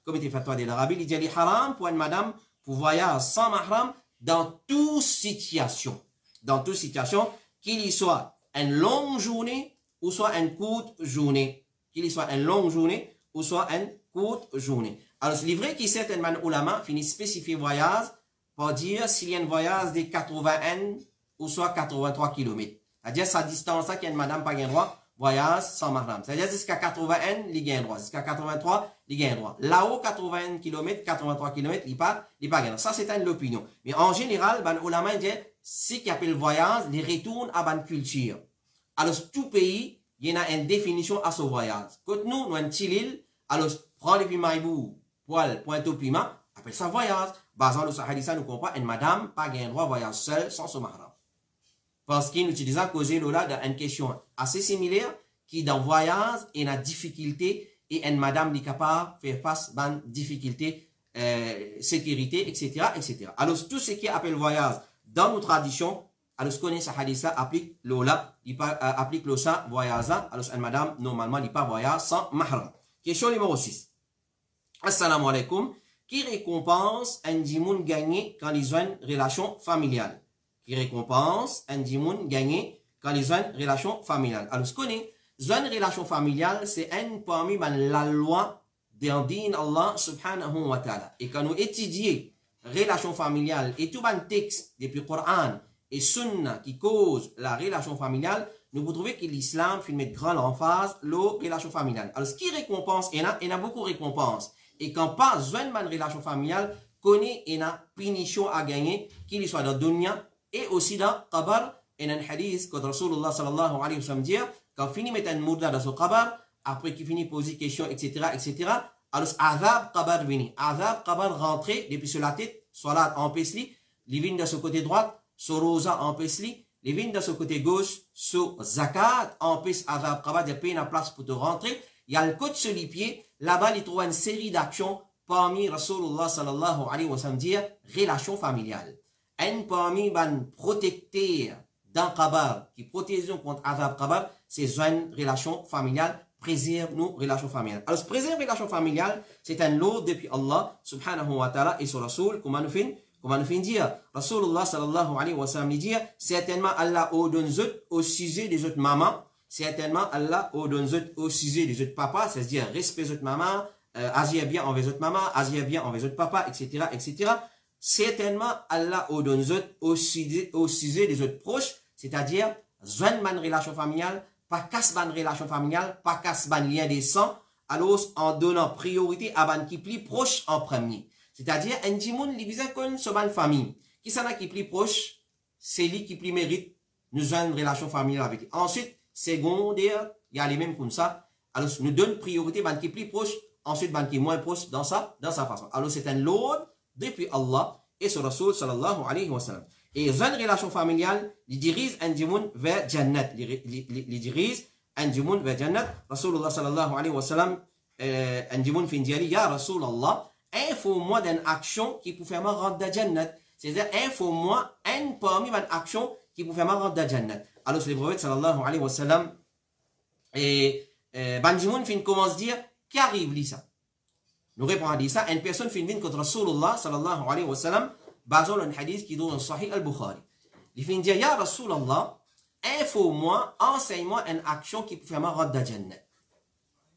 [SPEAKER 1] comité fatwa de l'Arabie, il dit, il est haram pour une madame pour voyage sans mahram dans toute situation. Dans toute situation, qu'il y soit une longue journée ou soit une courte journée. Qu'il y soit une longue journée ou soit une courte journée. Alors, c'est vrai qu'il certainement ulama finit spécifier voyage pour dire s'il y a un voyage de 81 ou soit 83 km. C'est-à-dire, sa distance, là, qu'il y a une madame pas gain droit, voyage sans mahram. C'est-à-dire, jusqu'à 81, il gain droit. Jusqu'à 83, il gain droit. Là-haut, 81 km, 83 km, il pas gain droit. Ça, c'est une opinion. Mais en général, ben, ulama dit, ce qui appelle voyage, il retourne à ban culture. Alors, tout pays, il y a une définition à ce voyage. Quand nous, un petit île, alors, prends les pimaïbou, poil, Pointe-au-Piment, appelle ça voyage. Basant le Sahadissa, nous comprenons, une madame, pas gain droit, voyage seul, sans son mahram. Parce qu'il utilise causer là une question assez similaire qui dans voyage et la difficulté et une madame est capable de faire face à une difficulté sécurité, etc., etc. Alors, tout ce qui appelle voyage dans nos traditions, alors, ce qu'on est, ce hadith applique l'ola, applique l'osa voyage. Alors, une madame, normalement, il pas voyage sans mahram. Question numéro 6. Assalamu alaikum. Qui récompense un dimoun gagné quand ils ont une relation familiale? Qui récompense un dimoun gagné quand ils ont une relation familiale? Alors, ce qu'on est, une relation familiale, c'est un parmi la loi d'un din Allah subhanahu wa ta'ala. Et quand nous étudions relation familiale et tout un texte depuis le Coran et Sunna qui cause la relation familiale, nous pouvons trouver que l'islam fait mettre grande emphase la relation familiale. Alors, ce qui récompense, il y a beaucoup de récompenses. Et quand pas une relation familiale, connaît il y a punition à gagner, qu'il soit dans dunya et aussi dans qabar. Il y a un hadith que Rasulullah sallallahu alayhi wa sallam dit, quand finit mettre un mourda dans son qabar, après qu'il finit poser question, etc., etc., alors azab qabar vini. Azab qabar rentrer depuis sur la tête, salat en pesli, les vignes de ce côté droit, sur rosa en pesli, les vignes de ce côté gauche, sur zakat, en pes azab qabar, il y a pas une place pour te rentrer. Il y a le côté sur les pieds, là-bas, il trouve une série d'actions parmi Rasulullah sallallahu alayhi wa sallam dire relation familiale. Un parmi les protecteurs d'un qabar qui protège contre azab qabar, c'est une relation familiale, préserve nos relations familiales. Alors, préserver relation familiale, c'est un lot depuis Allah subhanahu wa ta'ala et son Rasul, comment nous fait dire. Rasulullah sallallahu alayhi wa sallam dit, certainement Allah ordonne au sujet des autres mamans, certainement Allah ordonne au sujet des autres papas, c'est-à-dire respect des autres mamans, agir bien envers les autres mamans, agir bien envers les autres papas, etc., etc. Certainement Allah ordonne au sujet des autres proches, c'est-à-dire une bonne relation familiale, pas casse bonne relation familiale, pas casse bonne lien des sangs, alors en donnant priorité à ban qui plus proche en premier. C'est-à-dire un dimoun li bizarre comme ce bonne famille. Qui s'en a qui plus proche, c'est lui qui plus mérite nous avons une relation familiale avec lui. Ensuite, secondaire, il y a les mêmes comme ça. Alors, nous donne priorité ban qui plus proche, ensuite ban qui moins proche dans sa façon. Alors, c'est un lot depuis Allah et son Rasul sallallahu alayhi wa sallam. Et une relation familiale, il dirige un dimoun vers Jannat. Il dirige un dimoun vers Jannat. Rasulullah sallallahu alayhi wa sallam, un dimoun fin dire, ya Rasulallah, info-moi d'une action qui peut faire me rentrer dans Jannat. C'est-à-dire, info-moi un parmi une action qui peut faire me rentrer dans Jannat. Alors, le prophète sallallahu alayhi wa sallam, et ban dimoun fin commence à dire, qu'arrive ça? Nous répondons à ça, une personne fin vient contre Rasulullah sallallahu alayhi wa sallam, basant un hadith qui est dans Sahih al-Bukhari. Il fait dire, ya Rasulallah, info-moi, enseigne-moi une action qui peut faire me rentrer dans Jannat.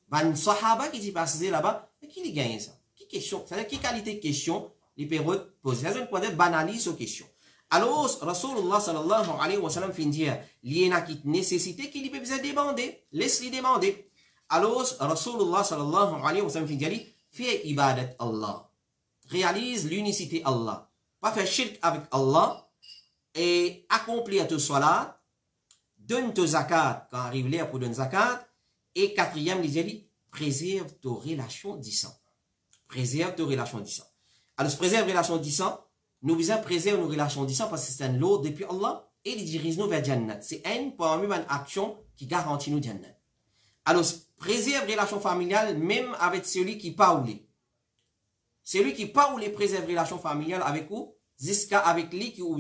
[SPEAKER 1] Ban sahaba qui s'est passé là-bas, qui lui gagne ça? Qui question? C'est-à-dire, qui qualité de question les périodes posées? C'est-à-dire, qu'on peut banaliser aux questions. Alors, Rasulullah sallallahu alayhi wa sallam fait dire, il y a une nécessité qu'il peut besoin demander. Laisse-lui demander. Alors, Rasulullah sallallahu alayhi wa sallam fait dire, fais ibadat Allah. Réalise l'unicité Allah. Pas faire shirk avec Allah et accomplir tes salat, donne tes zakat quand arrive l'heure pour donner zakat, et quatrième, il dit, préserve tes relations disant. Préserve tes relations disant. Alors, préserve les relations disant, nous visons préserver nos relations disant parce que c'est un lot depuis Allah et il dirige nous vers Jannat. C'est une parmi une action qui garantit nous Jannat. Alors, préserve les relations familiales même avec celui qui pas ou les. Celui qui pas ou les préserve les relations familiales avec vous, jusqu'à avec lui qui vous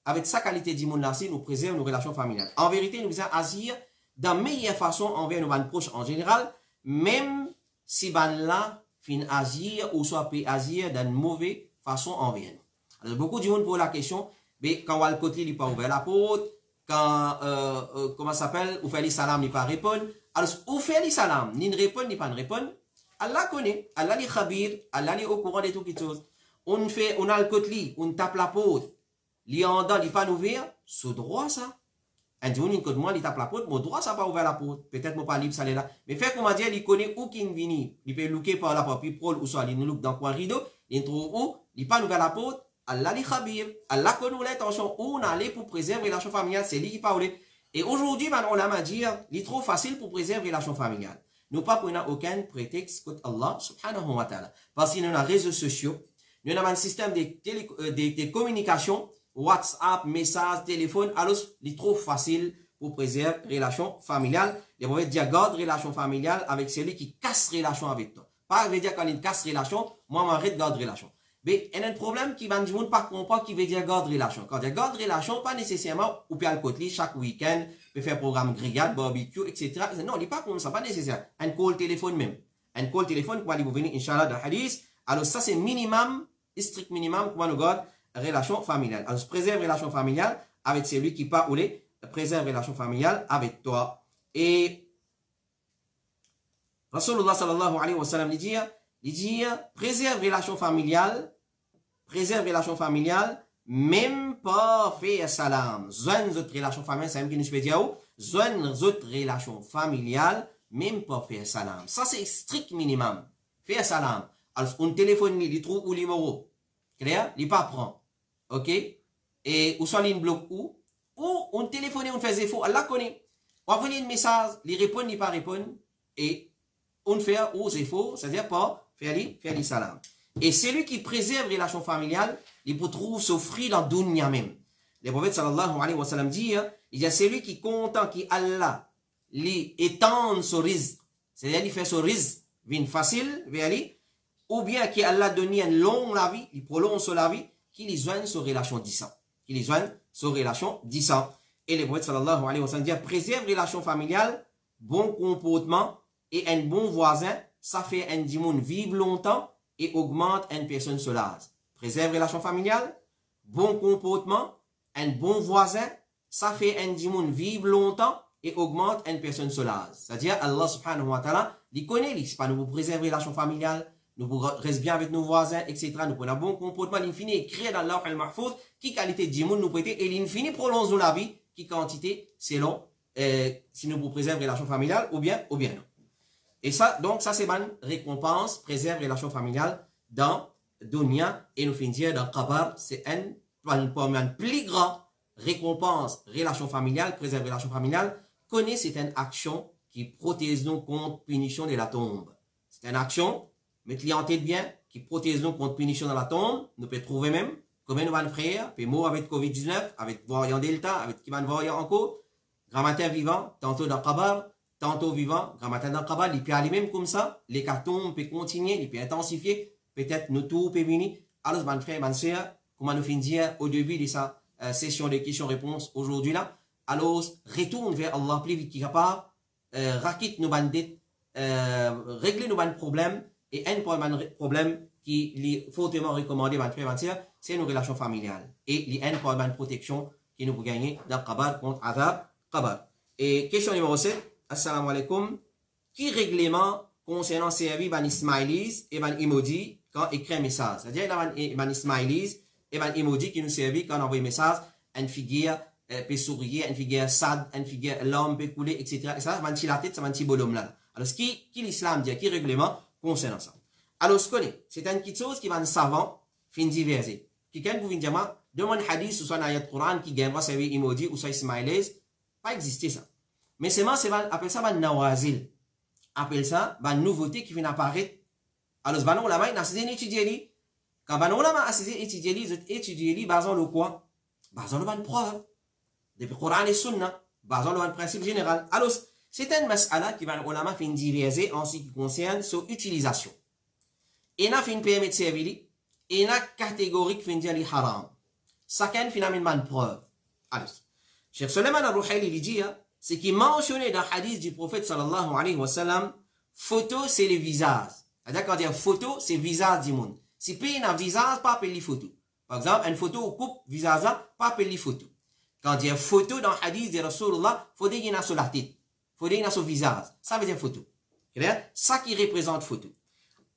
[SPEAKER 1] avec sa qualité d'immun nous préserve nos relations familiales. En vérité, nous visons agir dans meilleure façon envers nos proches en général, même si ban là fin agir ou soit peut agir d'une mauvaise façon envers nous. Alors, beaucoup de monde pose la question, mais quand on côté il pas ouvert la porte, quand comment ça s'appelle, ou fait les salam il pas répondre. Alors, ou fait les salam, ni ne répond ni pas ne répond. Allah connaît, Allah est khabir, Allah est au courant de toutes les choses. On a le côté, on tape la porte, li en dedans, il pas ouvert, c'est droit ça. Un jour, il moi, il tape la porte, mon droit ça pas ouvert la porte. Peut-être mon pas libre ça là. Mais fait comment dire, il connaît où qu'il vient, il peut looker par la porte, puis prol ou soit il nous look dans coin rideau, il trouve où, il pas ouvert la porte. Allah li khabir, Allah connaît l'intention où on allait pour préserver la relation familiale, c'est lui qui parle. Et aujourd'hui, on l'a dit, il est trop facile pour préserver la relation familiale. Nous pas prenons aucun prétexte contre Allah subhanahu wa ta'ala. Parce qu'il y a des réseaux sociaux, nous avons un système de communication, WhatsApp, messages, téléphone, alors il est trop facile pour préserver la relation familiale. Il va dire garde relation familiale avec celui qui casse relation avec toi. Pas veut dire quand il casse relation, moi, m'arrête de garder relation. Mais il y a un problème qui va nous pas comprendre qui veut dire garde relation. Quand il y a garde relation, pas nécessairement ou bien le côté chaque week-end, peut faire programme grillade, barbecue, etc. Non, il n'est pas comme ça, pas nécessaire. Un call téléphone même. Un call téléphone, pour aller vous venir, Inch'Allah, dans le hadith. Alors ça, c'est minimum, strict minimum, comment nous garde relation familiale. Alors, préserve relation familiale avec celui qui part ou les préserve relation familiale avec toi. Et Rasulullah sallallahu alayhi wa sallam dit, préserve relation familiale, même pas faire salam. Zone autre relation familiale, c'est même qui nous peut dire, zone autre relation familiale, même pas faire salam. Ça, c'est strict minimum. Faire salam. Alors, on téléphone, il trouve où le numéro. Clair? Il pas prend. Ok? Et, ou soit il bloque ou on téléphone, on fait des faux. Allah connaît. On va venir un message, il répond, il pas répond. Et, on fait ou c'est faux, c'est-à-dire pas faire les salam. Et celui qui préserve les relations familiales, il peut trouver s'offrir dans dunya même. Le prophète sallallahu alayhi wa sallam dit, il y a celui qui content qui Allah lui étend son rizq, c'est-à-dire il fait son rizq vient facile vers lui, ou bien qui Allah donne une longue la vie, il prolonge la vie, qui lui joigne son relation disant. Qui lui joigne son relation disant. Et le prophète sallallahu alayhi wa sallam dit, préserve les relations familiales, bon comportement et un bon voisin, ça fait un dimoun vivre longtemps et augmente une personne solase. Préserve relation familiale, bon comportement, un bon voisin, ça fait un dimoun vivre longtemps et augmente une personne solase. C'est-à-dire, Allah subhanahu wa ta'ala, il connaît, c'est pas nous pour préserver relation familiale, nous pour rester bien avec nos voisins, etc. Nous pour un bon comportement, l'infini écrit dans l'Awh al-Mahfouz, qui qualité de dimoun nous prêter, et l'infini prolonge la vie, qui quantité, selon, si nous pour préserver relation familiale, ou bien non. Et ça, donc, ça, c'est une récompense, préserve relation familiale dans Dunya, et nous finissons dans Qabar, c'est une plus grande récompense, relation familiale, préserve relation familiale, connaît, c'est une action qui protège nous contre punition de la tombe. C'est une action, mettre clientèle bien, qui protège nous contre punition dans la tombe, nous pouvons trouver même, combien nous allons frères, puis mort avec Covid-19, avec variant Delta, avec qui va variant encore, grand matin vivant, tantôt dans Qabar, tantôt vivant, grand matin dans le Qabar, il peut aller même comme ça, les cartons peuvent continuer, il peut intensifier, peut-être nous tout peut venir. Alors, mon frère, ma soeur, comme on nous dire au début de sa session de questions-réponses aujourd'hui là, alors, retourne vers Allah plus vite qu'il capable, raquette nos bandettes, régler nos problèmes, et un problème qui est fortement recommandé, mon frère, ma soeur, c'est nos relations familiales. Et il y a un problème de protection qui nous peut gagner dans le Qabar contre Adab Qabar. Et question numéro 7. Assalamu alaikum. Qui règlement concernant servir ban Ismailis et ban emoji quand écrit un message? C'est-à-dire, ban Ismailis et ban emoji qui nous servent quand on envoie un message, une figure peut sourire, une figure sad, une figure l'homme peut couler, etc. Et ça, ban la tête, ça ban bonhomme là. Alors, qui l'islam dit, qui règlement concernant ça? Alors, ce qu'on est, c'est une petite chose qui va un savant, fin diverser. Quelqu'un vous vient dire, demande hadith, ou soit un ayat Quran qui gagne, servir emoji ou soit Ismailis, pas exister ça. Mais c'est appelle ça un nawazil. Appelle ça une nouveauté qui vient apparaître. Alors, ban ulama, il a essayé d'étudier. Quand ban ulama a essayé d'étudier, basant le quoi? Basant le ban preuve. Depuis le Coran et Sunna. Basant le ban principe général. Alors, c'est une mas'ala qui ban ulama fait diverser en ce qui concerne son utilisation. Et n'a fait une permis de servir. Et n'a catégorique fait dire les haram. Ça qu'un finalement ban preuve. Alors, Cheikh Suleiman al-Ruhaili il dit, c'est qui est mentionné dans le hadith du prophète sallallahu alayhi wa sallam, photo c'est le visage. C'est-à-dire quand on dit photo, c'est visage du monde. Si pays n'a visage, pas appeler photo. Par exemple, une photo au coupe visage, pas appeler photo. Quand on dit photo dans le hadith de Rasulullah, il faut dire qu'il y a sur la tête. Il faut dire qu'il y a sur le visage. Ça veut dire photo. C'est ça qui représente photo.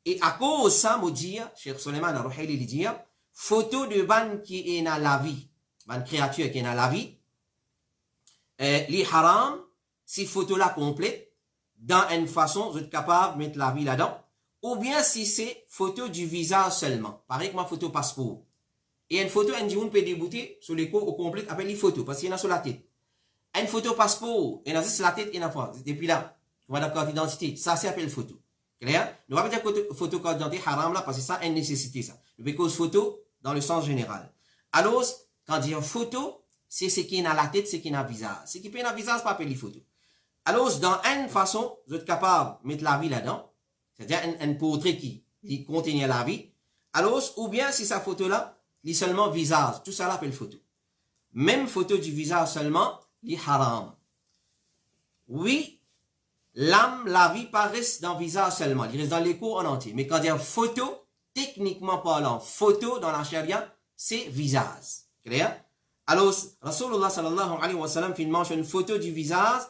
[SPEAKER 1] Et à cause de ça, me dit, Cheikh Suleiman al-Ruhaili dit, photo de ban qui est dans la vie, ban créature qui est dans la vie, les haram, si photo là complète, dans une façon, vous êtes capable de mettre la vie là-dedans, ou bien si c'est photo du visage seulement, pareil que ma photo passeport. Et une photo, on peut débouter sur les cours au complet, appelle les photos, parce qu'il y en a sur la tête. Une photo passeport, il y en a sur la tête, il y en a pas. Depuis là, on va d'accord d'identité, ça s'appelle photo. Clair? Nous va pas dire photo carte d'identité haram là, parce que ça, une nécessité ça. Nous cause photo dans le sens général. Alors, quand on dit photo, c'est ce qui est dans la tête, ce qui est dans le visage. Ce qui est dans le visage, pas appeler photo. Alors, dans une façon, vous êtes capable de mettre la vie là-dedans. c'est-à-dire un portrait qui contient la vie, alors, ou bien si sa photo-là, il seulement visage, tout ça l'appelle photo. Même photo du visage seulement, il haram. Oui, l'âme, la vie paraissent dans le visage seulement, il reste dans l'écho en entier. Mais quand il y a photo, techniquement parlant, photo dans la charia, c'est visage. Clair? Alors, Rasulullah sallallahu alayhi wa sallam fait une photo du visage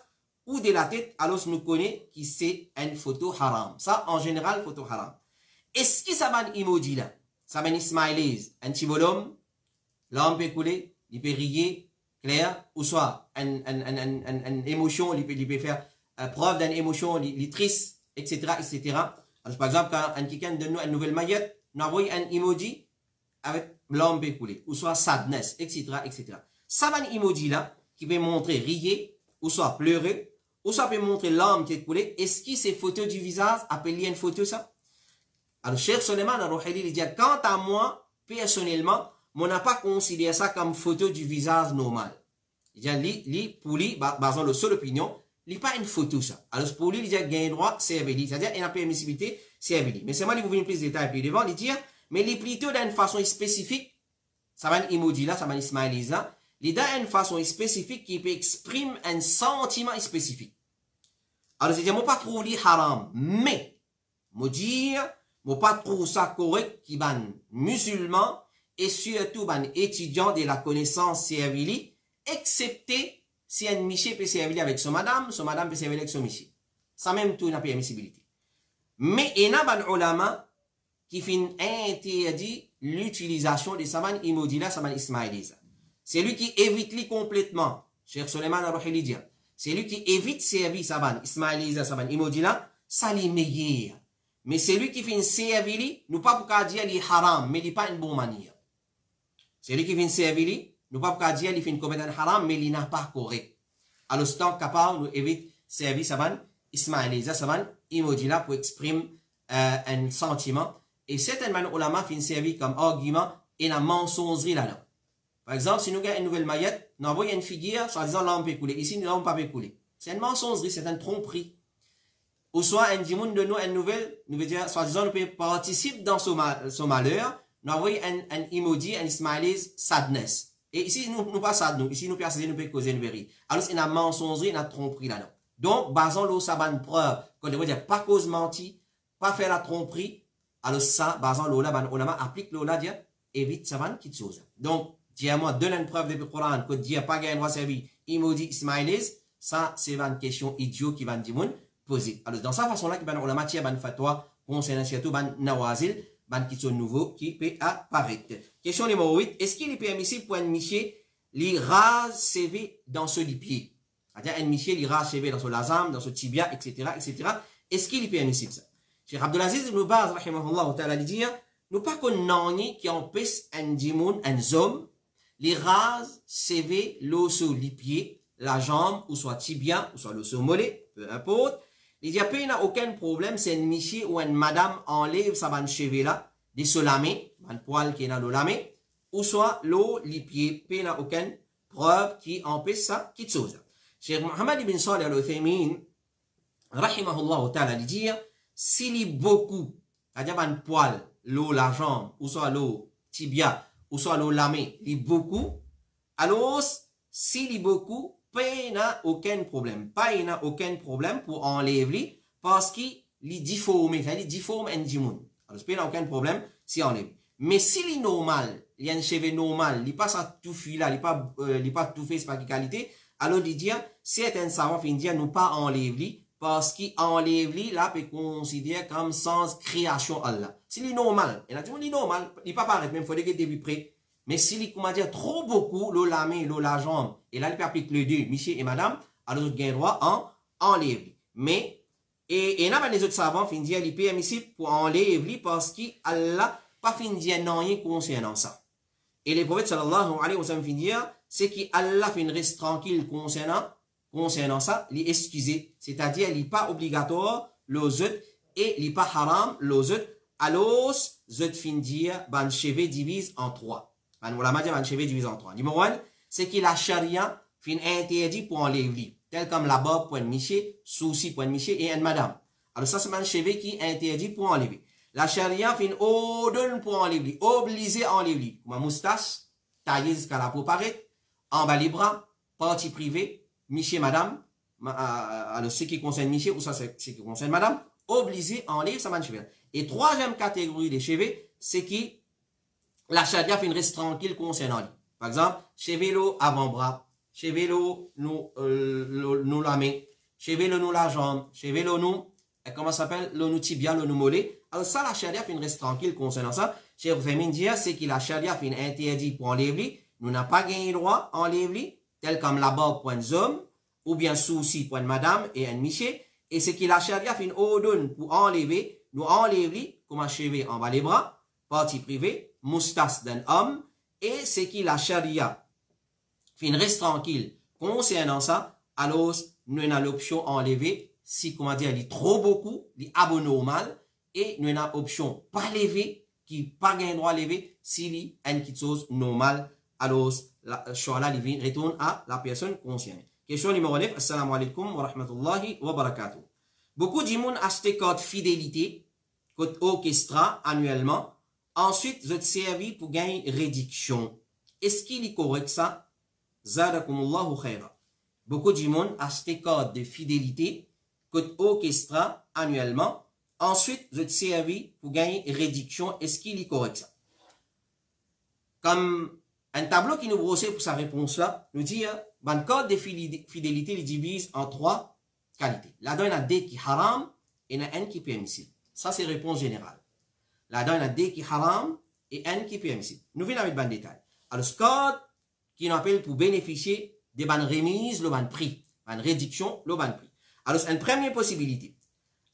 [SPEAKER 1] ou de la tête, alors nous connaissons que c'est une photo haram. Ça, en général, photo haram. Est-ce que ça va un emoji là? Ça va un smileys, un petit bonhomme, l'homme peut couler, il peut rire, clair, ou soit une émotion, il peut faire preuve d'une émotion, il est triste, etc., etc. Alors, par exemple, quand quelqu'un donne nous une nouvelle maillette, nous envoie un emoji avec l'homme peut couler, ou soit sadness, etc., etc. Ça va un emoji là, qui peut montrer rire, ou soit pleurer, ou soit peut montrer l'homme qui est coulé. Est-ce que ces photos du visage appellent une photo ça? Alors, Cheikh Suleiman al-Ruhaili, il dit, quant à moi, personnellement, on n'a pas considéré ça comme photo du visage normal. Il dit, pour lui, basant le seule opinion, il n'est pas une photo ça. Alors, pour lui, il dit, il y a un droit, c'est avéré. C'est-à-dire, il y a une permissibilité, c'est avéré. Mais c'est moi, il vous donne plus de détails plus devant, il dit, mais il est plutôt d'une façon spécifique, ça va un emoji là, ça va un smiley là, il a une façon spécifique qui peut exprimer un sentiment spécifique. Alors, c'est-à-dire, moi, pas trop li haram, mais, moi dire, moi, pas trop ça correct qui ban musulman, et surtout, ban étudiant de la connaissance servili, excepté si un monsieur peut servir avec son madame peut servir avec son monsieur. Ça même tout une permissibilité. Mais, il y a ban ulama qui fin interdit l'utilisation de saman imodila, saman ismaïlisa. C'est lui qui évite lui complètement. Cheikh Suleiman al-Ruhaili dit. C'est lui qui évite servir saman ismaïlisa, saman imodila, ça les meilleur. Mais c'est lui qui fait servir lui, nous pas pour dire il est haram, mais il n'est pas une bonne manière. C'est lui qui fait servir lui, nous pas pour dire il fait une commettre un haram, mais il n'a pas correct. Alors, c'est tant capable, nous évite servir saman ismaïlisa, saman imodila pour exprimer un sentiment. Et certainement, ulama fin servi comme argument et la mensongerie là-dedans. Par exemple, si nous avons une nouvelle maillette, nous envoyons une figure, soit disant l'homme peut couler. Ici, l'homme ne peut pas couler. C'est une mensongerie, c'est une tromperie. Ou soit, un dimoun de nous, une nouvelle, nous veut dire, soit disant, nous pouvons participer dans son malheur, nous envoyons un emoji, un smiley, sadness. Et ici, nous pas sad, nous. Ici, nous personnels, nous pouvons causer une vérité. Alors, c'est une mensongerie, une tromperie là-dedans. Donc, basons l'eau, ça va une preuve, qu'on devrait dire, pas cause menti, pas faire la tromperie. Alors ça, basant l'ola, on applique l'ola, dire, évite ça van qui chose. Donc, dis-moi, donne une preuve depuis le Coran, que dire pas gain droit servi, emoji, smileys, ça, c'est une question idiot qui va dire poser. Alors, dans sa façon-là, on a matière, ban fatwa, concernant surtout, ban nawazil, ban qui sont nouveaux, qui peut apparaître. Question numéro 8. Est-ce qu'il est permissible pour un monsieur, les rase CV dans ce pied? C'est-à-dire, un monsieur, les rase CV dans son lazam, dans ce tibia, etc., etc. Est-ce qu'il est permissible ça? Cheikh Abdelaziz ibn Baz, rahimahullah ta'ala, dit, nous pas qu'on n'en qui empêche un dimoun, un homme, les rases, CV, l'os, les pieds, la jambe, ou soit tibia, ou soit l'os mollet, peu importe. Il dit, il n'y a aucun problème, c'est un monsieur ou une madame enlève sa bonne cheveux là, des solamés, un poil qui est dans le lamé, ou soit l'eau, les pieds, il n'y a aucune preuve qui empêche ça, qui chose. Cheikh Mohammed ibn Salih al-Uthaymin, rahimahullah ta'ala, dit, s'il y a beaucoup, c'est-à-dire un poil, l'eau, la jambe, ou soit l'eau tibia, ou soit l'eau lamé, il y a beaucoup, alors, s'il y a beaucoup, il n'y a aucun problème. Il n'y a aucun problème pour enlever parce qu'il est difformé, c'est-à-dire difforme un dimoun. Alors, il n'y a aucun problème si on enlève. Mais s'il est normal, il y a un cheveu normal, il n'est pas ça tout fui là, il n'est pas tout fait, c'est pas de qualité, alors il dit, certains savants finissent dire, nous pas enlever parce qu'il enlève lui, là, peut considérer comme sans création Allah. S'il est normal, il a dit, il est normal, il n'est pas pareil, même il faut dire qu'il est début près. Mais s'il est, comment dire, trop beaucoup, l'eau la main, l'eau la jambe, et là, il peut appliquer les deux, monsieur et madame, alors il a droit à enlever. Mais, et là, les autres savants finissent dire, il est permissible pour enlever parce qu'Allah pas fin dire non rien concernant ça. Et les prophètes sallallahu alayhi wa sallam fin dire, c'est qu'Allah fin reste tranquille concernant ça, il est excusé. C'est-à-dire, il n'est pas obligatoire, l'ozut, et il n'est pas haram, l'ozut, alors, zut fin dire, ban cheveux divise en trois. Ban ulama dit, ban cheveux divise en trois. Numéro 1, c'est que la charia fin interdit pour enlever, tel comme la barbe pour un monsieur, souci pour un monsieur et une madame. Alors ça, c'est un cheveu qui est interdit pour enlever. La charia fait une ordre pour enlever, obligé à enlever. Ma moustache, taillée jusqu'à la peau paraître, en bas les bras, partie privée, monsieur, madame, alors ce qui concerne monsieur, ou ça, c'est ce qui concerne madame, obligé à enlever sa cheveux. Et troisième catégorie des cheveux, c'est qui la charia fait une reste tranquille concernant lui. Par exemple, cheveux avant-bras, cheveux nous la main, cheveux nous la jambe, cheveux nous, comment ça s'appelle, nous tibia, nous mollet. Alors ça, la charia fait une reste tranquille concernant ça. Cheikh Ousmane dit, c'est que la charia fait une interdit pour enlever, nous n'a pas gagné droit à enlever, tel comme la barbe pour un homme, ou bien souci pour une madame et un monsieur, et c'est que la charia fait une ordre pour enlever, nous enlever, comme un cheveu en bas les bras, partie privée, moustache d'un homme, et c'est que la charia fait une reste tranquille concernant ça, alors nous avons l'option enlever, si, comment dire, il est trop beaucoup, il est abnormal, et nous avons l'option pas lever, qui pas gain droit lever, s'il y a une chose normale, alors le choix là, il retourne à la personne concernée. Question numéro 9, assalamu alaikum wa rahmatullahi wa barakatuh. Beaucoup de gens achètent code fidélité, code orchestra annuellement, ensuite vous êtes servi pour gagner réduction. Est-ce qu'il est correct ça? Zadakumullahu khaira. Beaucoup de gens achètent code de fidélité, code orchestra annuellement, ensuite vous êtes servi pour gagner réduction. Est-ce qu'il est correct ça? Comme un tableau qui nous brossait pour sa réponse là, nous dit, le code de fidélité il divise en 3 qualités. Là-dedans, il y en a des qui haram et il y en a un qui est permissible. Ça, c'est réponse générale. Là-dedans, il y en a des qui haram et un qui est permissible. Nous venons avec un détail. Alors, ce code qui nous appelle pour bénéficier des bonnes remises, le bon prix, bonne réduction, le bon prix. Alors, c'est une première possibilité.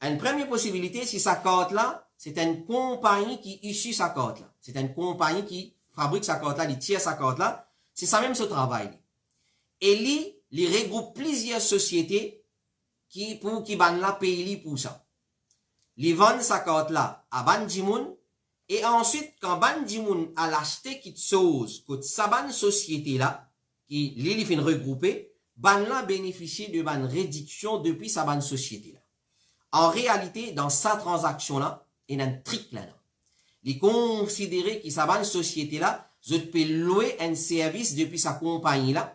[SPEAKER 1] Une première possibilité, si sa carte là, c'est une compagnie qui issue sa carte là. C'est une compagnie qui fabrique sa carte là, il tire sa carte là. C'est ça même ce travail. Et il regroupe plusieurs sociétés qui ban la paye pour ça. Ils vendent sa carte là à ban Jimoun. Et ensuite, quand ban Jimoun a l'acheté quelque chose, que sa ban société là, qui li fin regrouper, ban la bénéficie de ban réduction depuis sa ban société là. En réalité, dans sa transaction là, il y a un trick là. Il considérer que sa ban société là, je peux louer un service depuis sa compagnie là,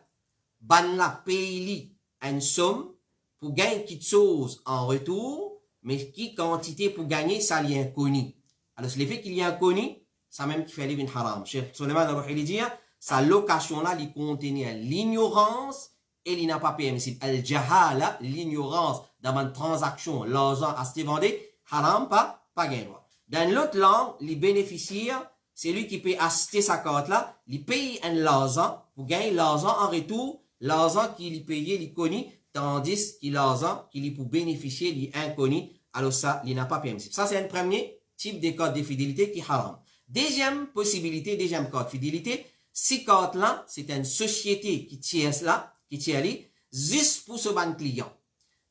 [SPEAKER 1] ban la paye une somme pour gagner quelque chose en retour, mais qui quantité pour gagner, ça l'y est inconnu. Alors, le fait qu'il y a inconnu, ça même qui fait l'ibn haram. Cheikh Suleiman al-Ruhili dit, sa location là, il contenait l'ignorance et il n'a pas permis. Al-jahala, l'ignorance dans une transaction, l'argent à se vendre, haram, pas gain droit. Dans l'autre langue, les bénéficiaires, c'est lui qui peut acheter sa carte là, il paye un l'argent pour gagner l'argent en retour, l'argent qu'il payé, il connu, tandis que l'argent qu'il est pour bénéficier, il est inconnu, alors ça, il n'a pas permis. Ça, c'est un premier type de code de fidélité qui est haram. Deuxième possibilité, deuxième code de fidélité, si carte là, c'est une société qui tient là, qui tient là, juste pour ce ban client.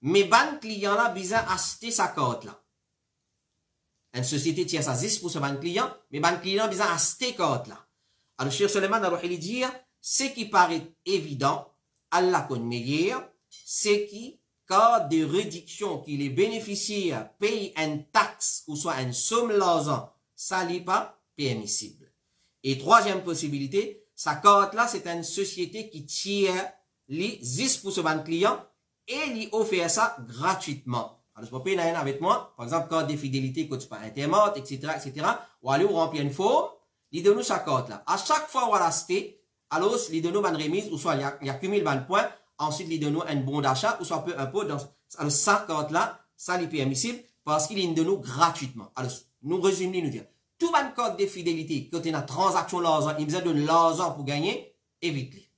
[SPEAKER 1] Mais ban client là, besoin acheter sa carte là. Une société tient ça juste pour ce ban client, mais ban client besoin acheter carte là. Alors, Cheikh Suleiman al-Ruhili dit, ce qui paraît évident, Allah connaît meilleur, c'est qui, cas de réduction qui les bénéficiaires payent une taxe ou soit une somme l'argent, ça n'est pas permissible. Et troisième possibilité, sa carte là, c'est une société qui tire les 10% de ban client et lui offre ça gratuitement. Alors, je peux payer avec moi, par exemple, carte de fidélité, coûte par Internet, etc., ou aller ou remplir une forme, il donne sa carte là. À chaque fois, on va l'acheter, alors, il donne une remise, ou soit il accumule ban points, ensuite, il donne un bon d'achat, ou soit peu impôt dans alors, sa carte là, ça est permissible, parce qu'il est donné gratuitement. Alors, nous résumons, nous dire, tout ban code de fidélité, quand il y a une transaction l'argent, il besoin de l'argent pour gagner, évite-les.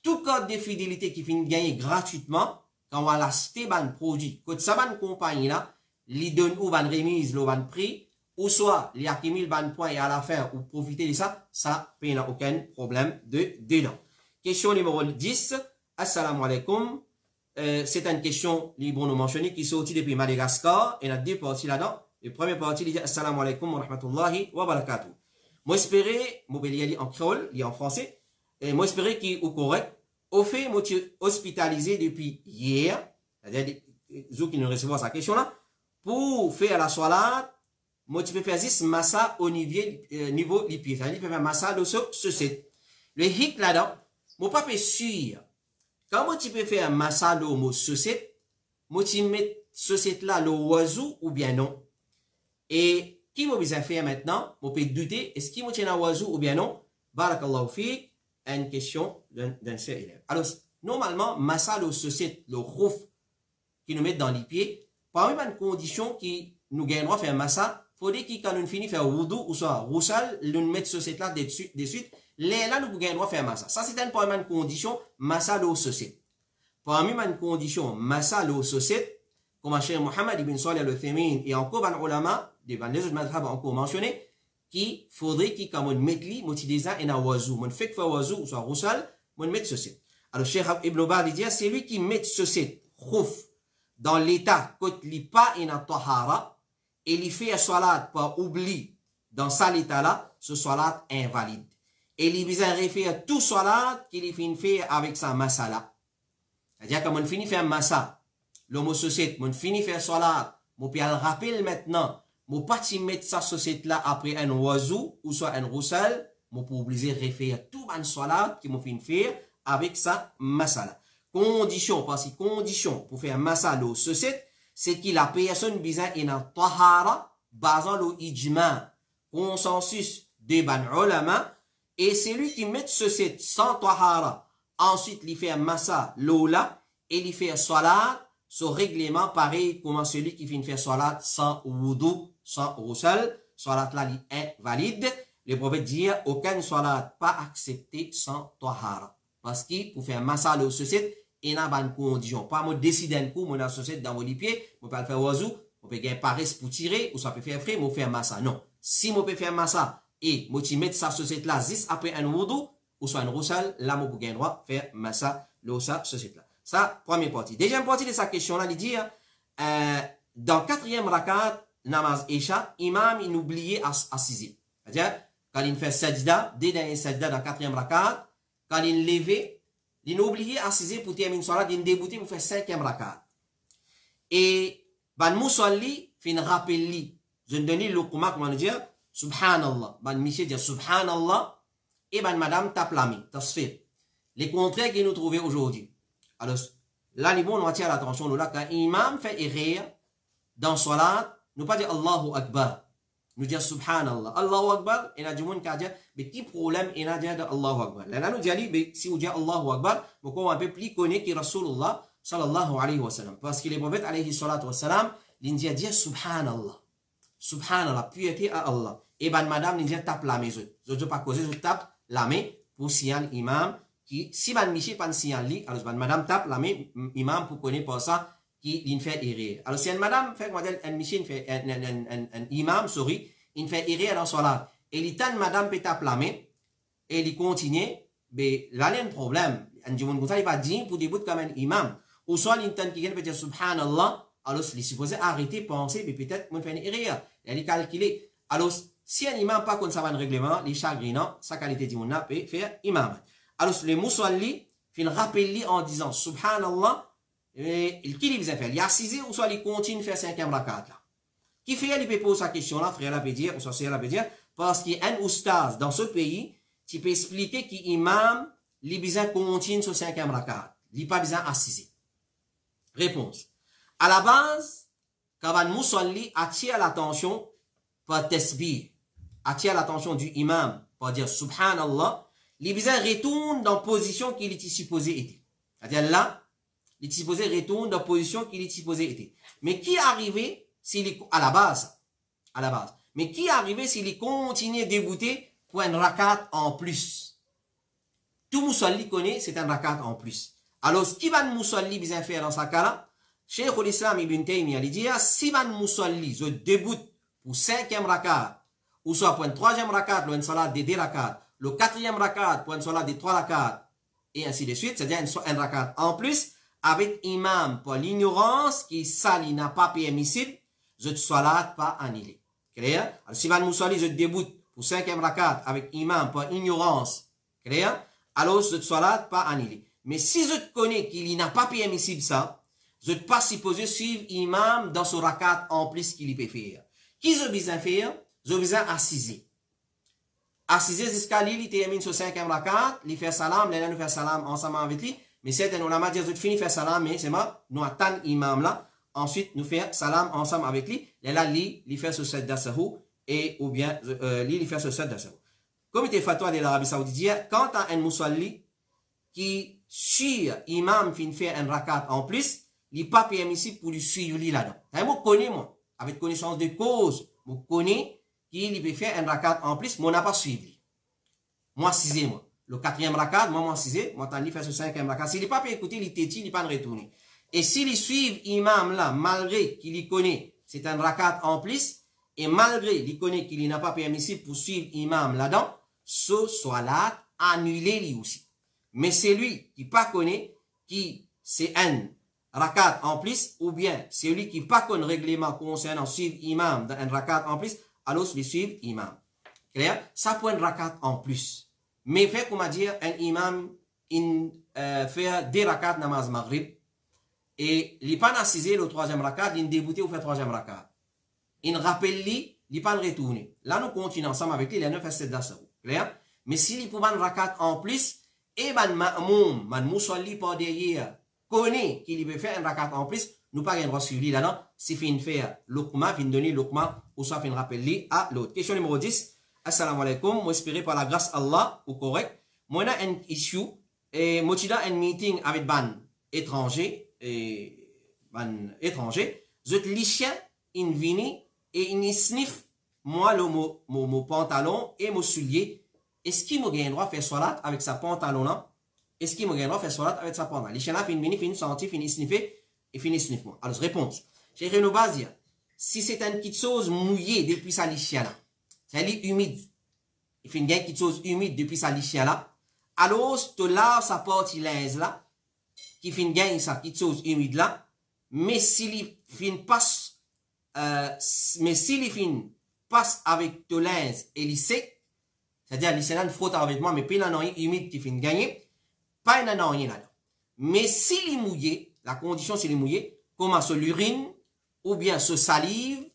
[SPEAKER 1] Tout code de fidélité qui finit de gagner gratuitement, quand on va l'acheter ban produit, quand ça ban compagnie là, il donne ou ban remise, ou ban prix, ou soit il accumule ban point et à la fin, ou profiter de ça, ça n'a aucun problème dedans. Question numéro 10. Assalamu alaikum. C'est une question, libre nous mentionner, qui sortit depuis Madagascar. Il y a deux parties là-dedans. La première partie, il dit Assalamu alaikum wa rahmatullahi wa barakatuh. Moi, espérer, mon bélier en créole, il est en français. Et moi, espérer qu'il est correct. Au fait, moi, je suis hospitalisé depuis hier. C'est-à-dire, ceux qui nous recevront sa question là. pour faire la salat, moi, tu peux faire 10 massa au niveau du pied. C'est-à-dire, tu peux faire massa de ce set. Le hic là-dedans, moi, pas sûr. Quand moi, tu peux faire massa de ce set, moi, tu mets ce set-là, le oiseau ou bien non. Et, qui m'a besoin faire maintenant? Moi, peut douter, est-ce qu'il m'a tient un oiseau ou bien non? Barakallahu fi, une question d'un seul élève. Alors, normalement, massa de ce set, le rouf, qui nous met dans les pieds, parmi les conditions qui nous gagnent à faire massa, il faudrait que quand nous finissons faire wudu ou soit roussal, nous mettons ce set là de suite, là nous gagnons à faire massa. Ça c'est une parmi les conditions massa de ce set. Parmi les conditions massa de ce set, comme Cheikh Mohammed ibn Salih al-Uthaymin et encore les ulama, les autres madhab encore mentionné, qu'il faudrait que quand on mette li, on utilise un oiseau, on fait que faire oiseau ou soit roussal, on met ce set. Alors Cheikh Ibn Baz dit c'est lui qui met ce set, khouf, dans l'état quand il pas en tahara et il fait salat par oubli dans cet état là, ce salat invalide. Et il besoin refaire tout salat qu'il finit fait avec sa masala. C'est-à-dire quand on finit faire massa, l'homme société, on finit faire salat, on peut le rappeler maintenant, on pas mettre sa société là après un oiseau ou soit un roussel, on peut obliger refaire tout un salat qui m'ont finit faire avec sa masala. Condition, parce que condition pour faire massa l'eau c'est que la personne besoin en tahara basant le ijma, consensus des ban ulama, et c'est lui qui met ce set sans tahara. Ensuite, il fait massa l'eau là, et il fait salat, ce règlement pareil comme celui qui vient faire salat sans wudu, sans roussel, salat là est invalide. Le prophète dit aucun salat pas accepté sans tahara. Parce que pour faire massa l'eau il y a une condition. Pas moi décider un coup, mon associé dans mon pied, je peux le faire oiseau, je peux gagner paresse pour tirer, ou ça peut faire frais, je peux faire massa. Non. Si je peux faire massa, et je peux mettre sa société là, juste après un wudu, ou soit un roussal, là, je peux gagner droit faire massa, l'osa, société là. Ça, première partie. Deuxième partie de sa question là, il dit, dans quatrième rakat, namaz Isha, imam, il oubliait à sixième. C'est-à-dire, quand il fait sajda, dès dernier sajda dans quatrième rakat, quand il levait, il a oublié à 6 pour terminer salat, il a débuté pour faire 5e rakat. Et, ban musalli, fin rappel li. Je donne le comment on dit, subhanallah. Ban monsieur dit subhanallah, et ban madame tape la main, tasfir. Les contraires que nous trouvons aujourd'hui. Alors, là, les bons, on attire l'attention, là, quand imam fait erreur dans salat, nous pas dire Allahu Akbar. Nous disons subhanallah. Allahu Akbar, il y a du monde qui a dit, mais qui problème il y a dit Allahu Akbar. Là, nous disons, si vous dites Allahu Akbar, pourquoi on peut plus connaître que Rasulullah sallallahu alayhi wa sallam. Parce que les prophètes alayhi salatu wa sallam, ils disent subhanallah. Subhanallah, piété à Allah. Et ben madame, ils disent tape la main. Je ne veux pas causer, je tape la main pour signaler imam, qui, si ben miché pas signaler, alors ben madame tape la main, imam pour connaître pas ça, qui fait erreur. Alors si une madame fait un miché, un imam, sorry, il fait erreur dans son salat. Et il tente madame peut taper la main, et il continue, mais là il y a un problème. Un monde comme ça, il va dire pour début comme un imam. Ou soit il tente quelqu'un peut dire subhanallah, alors il est supposé arrêter, penser, mais peut-être il fait une erreur. Il est calculé. Alors si un imam pas comme ça va un règlement, il est chagrinant, sa qualité du monde peut faire imam. Alors le musalli, il rappelle en disant subhanallah, et il qui lui a fait, il a 6 ou soit il continue faire 5e rakat là. Qui fait, il peut poser sa question là, frère la peut dire, ou soit sœur la peut dire, parce qu'il y a un oustaz dans ce pays, qui peut expliquer qu'imam, il besoin continue sur 5e rakat. Il n'a pas besoin assiser. Réponse. À la base, quand un musalli attire l'attention par tasbih, attire l'attention du imam, pour dire subhanallah, il besoin retourne dans la position qu'il était supposé être. C'est-à-dire là, il est supposé retourner dans la position qu'il est supposé être. Mais qui est arrivé s'il est à la base? Mais qui est arrivé s'il est continué à débuter pour un rakat en plus? Tout musalli connaît, c'est un rakat en plus. Alors, ce qui va le musalli bien faire dans ce cas-là, Cheikh l'Islam Ibn Taymiyyah, il dit, si va le musalli, je débute pour 5e rakat, ou soit pour un 3e rakat, pour une salat de 2 rakat, le 4e rakat, pour une salat de 3 rakat, et ainsi de suite, c'est-à-dire un rakat en plus, avec imam pour l'ignorance qui ça il n'a pas permissible, je salat pas annulé. Clair? Alors si van musalli je débute pour 5e rakat avec imam pour ignorance, clair? Alors je salat pas annulé. Mais si je connais qu'il n'a pas permissible ça, Vous n'êtes pas supposé suivre l'imam dans ce rakat en plus qu'il peut faire. Qui vous besoin faire? Vous besoin assiser. Assiser jusqu'à lui, il termine sur 5e rakat, il fait salam, il fait salam ensemble avec lui. Mais certains ulama disent, vous finissez faire salam, mais c'est moi, nous attendons l'imam là. Ensuite, nous faisons salam ensemble avec lui. Et là, il fait ce sajda sahou, et ou bien, il fait ce sajda sahou. Comme il était fatwa de l'Arabie Saoudite, quand tu as un musalli qui suit l'imam qui fait un rakat en plus, il n'est pas permissible pour lui suivre lui là-dedans. Moi, je connais, moi, avec connaissance de cause, je connais qu'il peut faire un rakat en plus, mais on n'a pas suivi. Moi, 6e, moi. Le 4e rakat, moi, 6e, moi, t'en fait ce 5e rakat. S'il n'est pas écouter, il tétit, il n'est pas retourner. Et s'il suit l'imam là, malgré qu'il y connaît, c'est un rakat en plus, et malgré qu'il connaît qu'il n'a pas permissible pour suivre l'imam là-dedans, ce soit là, annulé lui aussi. Mais c'est lui qui pas connaît, qui c'est un rakat en plus, ou bien c'est lui qui pas connaît le règlement concernant suivre imam dans un rakat en plus, alors il suit imam. Clair? Ça pour un rakat en plus. Mais fait comment dire, un imam, il fait des rakats namaz maghrib, et il n'est pas assisé le 3e rakat, il est débouté ou fait 3e rakat. Il rappelle lui, il n'est pas retourné. Là, nous continuons ensemble avec lui, il y a 9 et 7 d'assaut. Clair? Mais s'il est pour un rakat en plus, et man ma'moum, man musalli par derrière, connaît qu'il peut faire un rakat en plus, nous pas un droit sur lui là-dedans, si fin faire l'okma, fin donner l'okma, ou soit fin rappeler lui à l'autre. Question numéro 10. Assalamu alaikum, moi espéré par la grâce Allah, ou correct. Moi, on a un issue, et moi, tu un meeting avec ban étranger, je te lichien, in vini, et in sniff, moi, mon pantalon et mon soulier. Est-ce qu'il m'a gagné droit de faire salat avec sa pantalon là? Est-ce qu'il m'a gagné droit de faire salat avec sa pantalon? Les chiens là, fin senti, fin sniffer, et fin sniff moi. Alors, réponse. J'ai rien à dire. Si c'est une petite chose mouillée depuis sa lichia là, c'est humide. Il fait une petite chose humide depuis sa lichia là, alors, tu laves sa partie linge là, qui fait une sa petite chose humide là, mais s'il fin passe, passe avec ton linge et il sec, c'est-à-dire, il s'est frotte avec moi, mais pas une humide qui fait gagner, pas une rien là. Mais s'il est mouillé, la condition s'il est mouillé, comment sur l'urine, ou bien ce salive,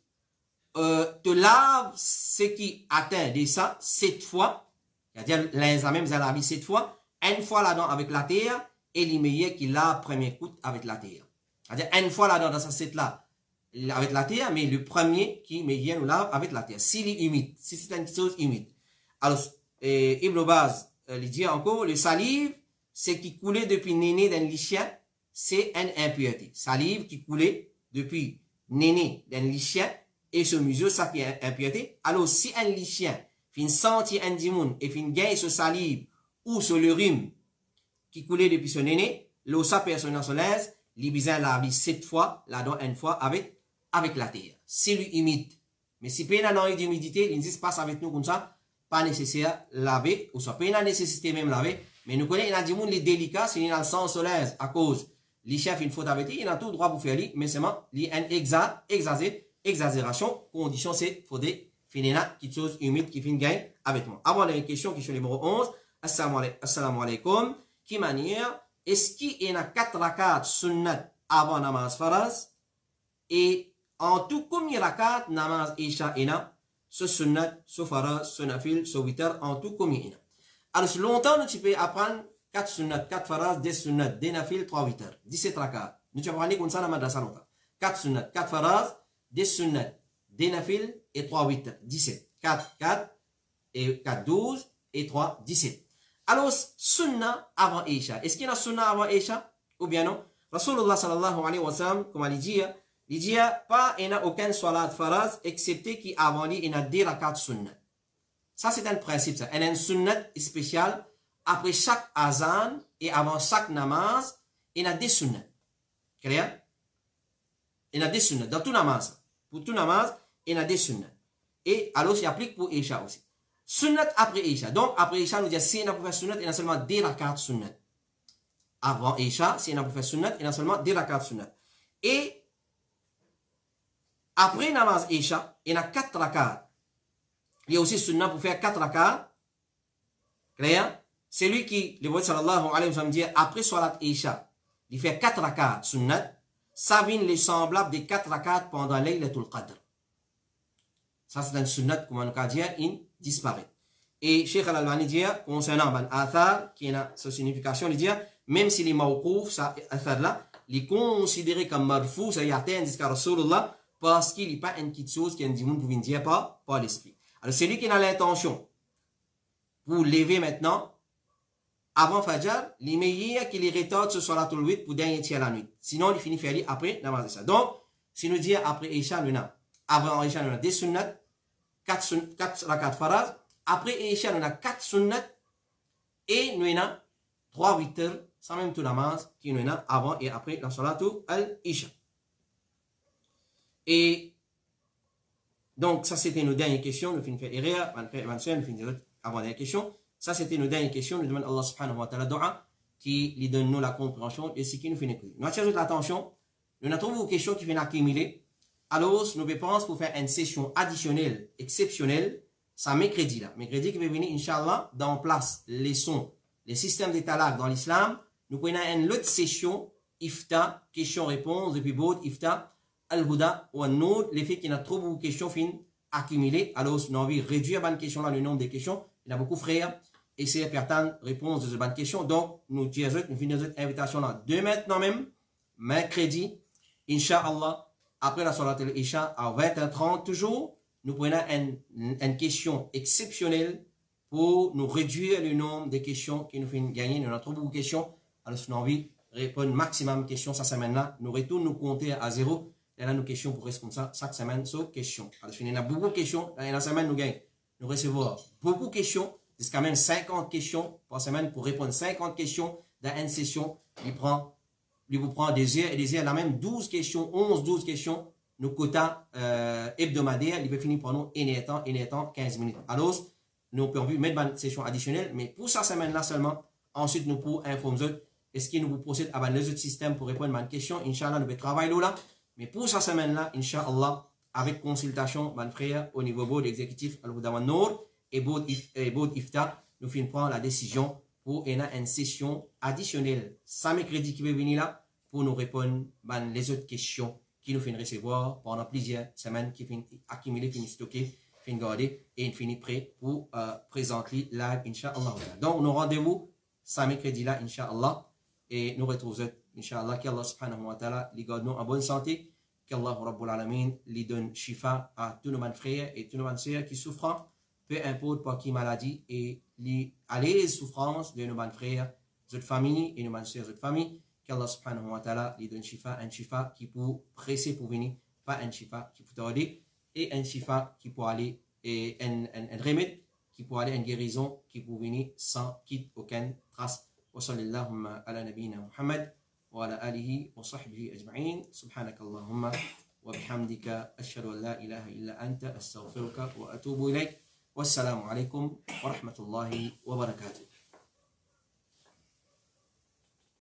[SPEAKER 1] te lave ce qui atteint de ça 7 fois, c'est-à-dire, les même la lavé 7 fois, une fois là-dedans avec la terre, et les meilleurs qui lave premier coup avec la terre. C'est-à-dire, une fois là-dedans dans sa 7 là, avec la terre, mais le premier qui meilleur nous lave avec la terre. S'il est humide, si c'est une chose humide. Alors, Ibn Baz, il dit encore, le salive, c'est qui coulait depuis néné d'un lichien, c'est une impureté. Salive qui coulait depuis néné d'un lichien, et ce mesure, ça qui est impureté. Alors, si un lichien fin senti un dimoun, et fin gagne ce salive, ou ce l'urine, qui coulait depuis ce néné, l'eau sa personne dans son linge, l'ibizin lave 7 fois, là-dedans une fois avec la terre. C'est lui humide. Mais si pas dans d'humidité, il ne passe avec nous comme ça, pas nécessaire laver, ou soit pas la nécessité même laver, mais nous connaissons, il y a des gens qui sont délicats, c'est dans le sens solaire, à cause, les chefs, une faute avec lui, il a tout droit pour faire lui, mais seulement, il y a une exagération, condition, c'est, faudrait finir là, quelque chose humide qui finit gagne avec moi. Avant la question numéro 11, assalamu alaikum, qui manière, est-ce qu'il y a 4 rakats sunnat avant namaz faraz, et en tout, combien de rakats namaz isha ina, ce sunnat, ce faraz, ce nafil, ce witr, en tout, combien ina. Alors, longtemps, tu peux apprendre 4 sunnat, 4 faraz, des sunnat, des nafil, 3 witr, 17 rakats. Nous avons appris comme ça dans la madrasa longtemps. 4 sunnat, 4 faraz, des sunnat, des nafil et 3 witr, 17. 4, 4, et 4, 12, et 3, 17. Alors, sunnah avant Isha. Est-ce qu'il y a sunnah avant Isha? Ou bien non? Rasulullah sallallahu alayhi wa sallam, comme il dit, pas, il n'y a aucun salat faraz, excepté qu'avant lui, il y a 10 rakats sunnah. Ça, c'est un principe, ça. Il y a un sunnah spécial, après chaque azan, et avant chaque namaz, il y a des sunnahs. Clair? Il y a des sunnahs. Dans tout namaz. Pour tout namaz, il y a des sunnahs. Et alors, il applique pour Isha aussi. Sunnat après Isha. Donc, après Isha, nous disons, si on a pour faire sunnat, il y a seulement 10 rakats sunnat. Avant Isha, si on a pour faire sunnat, il y a seulement 10 rakats sunnat. Et, après namaz Isha, il y a 4 rakats. Il y a aussi sunnat pour faire 4 rakats. Clair? C'est lui qui, le prophète sallallahu alayhi wa sallam dit, après salat Isha, il fait 4 rakats sunnat. ça vient les semblables des 4 rakats pendant Laylatul Qadr. Ça, c'est un sunnat, comme on a dit, il disparaît. Et Cheikh Al-Albani dit, concernant ban athar, qui a sa signification, il dit, même si les mawqouf, ça, athar-là, il est considéré comme marfou, ça y atteint jusqu'à Rasulullah, parce qu'il n'est pas une petite chose qui est dit, vous dire pas l'esprit. Alors, c'est lui qui a l'intention, pour lever maintenant, avant Fajr, les meilleurs qui les rétortent sur Salatul 8 pour dernier tiers la nuit. Sinon, il finit faire après namaz de ça. Donc, si nous disons après Isha, nous avons, avant Isha, nous avons des sunnats, 4 rakats faraz. Après Isha, nous avons 4 sunnats. Et nous avons 3 witr, sans même tout namaz, qui nous avons avant et après la Salatul al-Isha. Et donc, ça c'était nos dernières questions. Nous finissons faire erreur, nous finissons avant dernière question. Ça, c'était nos dernières questions. Nous demandons Allah subhanahu wa ta'ala do'a qui lui donne nous la compréhension de ce qui nous fait écouter. Nous attirons l'attention. Nous avons trouvé une question qui vient accumuler. Alors, nous pensons pour faire une session additionnelle, exceptionnelle, ça mercredi là. Mercredi qui va venir, Inch'Allah, dans place les sons, les systèmes de talaq dans l'islam. Nous prenons une autre session, ifta, question-réponse, depuis Baud, ifta, al-huda ou an-nour, les faits qui n'a trop beaucoup de questions fin accumulées. Alors, nous avons envie de réduire la question là, le nombre de questions. Il y a beaucoup de frères. Essayer de faire réponse de cette bonne question. Donc, nous finissons notre invitation là. De maintenant même, mercredi, Inch'Allah, après la Salat al-Isha, à 20h30 toujours, nous prenons une question exceptionnelle pour nous réduire le nombre de questions qui nous font gagner. Nous avons trop beaucoup de questions. Alors, si nous avons envie de répondre maximum de questions cette semaine-là, nous retournons nous compter à 0. Et là, nos questions pour rester comme ça, chaque semaine, sur questions. Alors, il y a beaucoup de questions. Dans la semaine, nous gagnons. Nous recevons beaucoup de questions. C'est quand même 50 questions par semaine pour répondre 50 questions dans une session. Il vous prend des heures et des heures. Là même 12 questions, 12 questions. Nos quotas hebdomadaires, il peut finir pour nous 15 minutes. Alors, nous pouvons mettre une session additionnelle, mais pour cette semaine-là seulement, ensuite nous pouvons informer est-ce que nous procédons à les autres systèmes pour répondre à une question. Inch'Allah, nous pouvons travailler là. Mais pour cette semaine-là, Inch'Allah, avec consultation, mon frère, au niveau board exécutif, Al-Huda wan Nour, et board ifta, nous finissons prendre la décision pour une session additionnelle. Ça mercredi qui va venir là pour nous répondre à les autres questions qui nous finissent recevoir pendant plusieurs semaines, qui finissent accumuler, qui finissent stocker, qui finissent garder et qui finissent prêt pour présenter live, Inch'Allah. Donc, nous rendez-vous ça mercredi là, Inch'Allah, et nous retrouvons, Inch'Allah, qu'Allah subhanahu wa ta'ala, les garde nous en bonne santé, qu'Allah Rabbul Alamin lui donne shifa à tous nos frères et tous nos sœurs qui souffrent, peu importe par qui maladie, et à les souffrances de nos frères, notre famille et nos sœurs, notre famille, qu'Allah subhanahu wa ta'ala lui donne shifa, un shifa qui peut presser pour venir, pas un shifa qui peut tarder, et un shifa qui peut aller, et un remède qui peut aller, une guérison qui peut venir sans quitte aucune trace. Wa sallallahu ala nabiyyina Muhammad wa ala alihi wa sahbihi ajma'in. Subhanakallahumma wa bihamdika ashhadu an la ilaha illa anta astaghfiruka wa atubu ilayk. Wassalamu alaikum wa rahmatullahi wa barakatuh.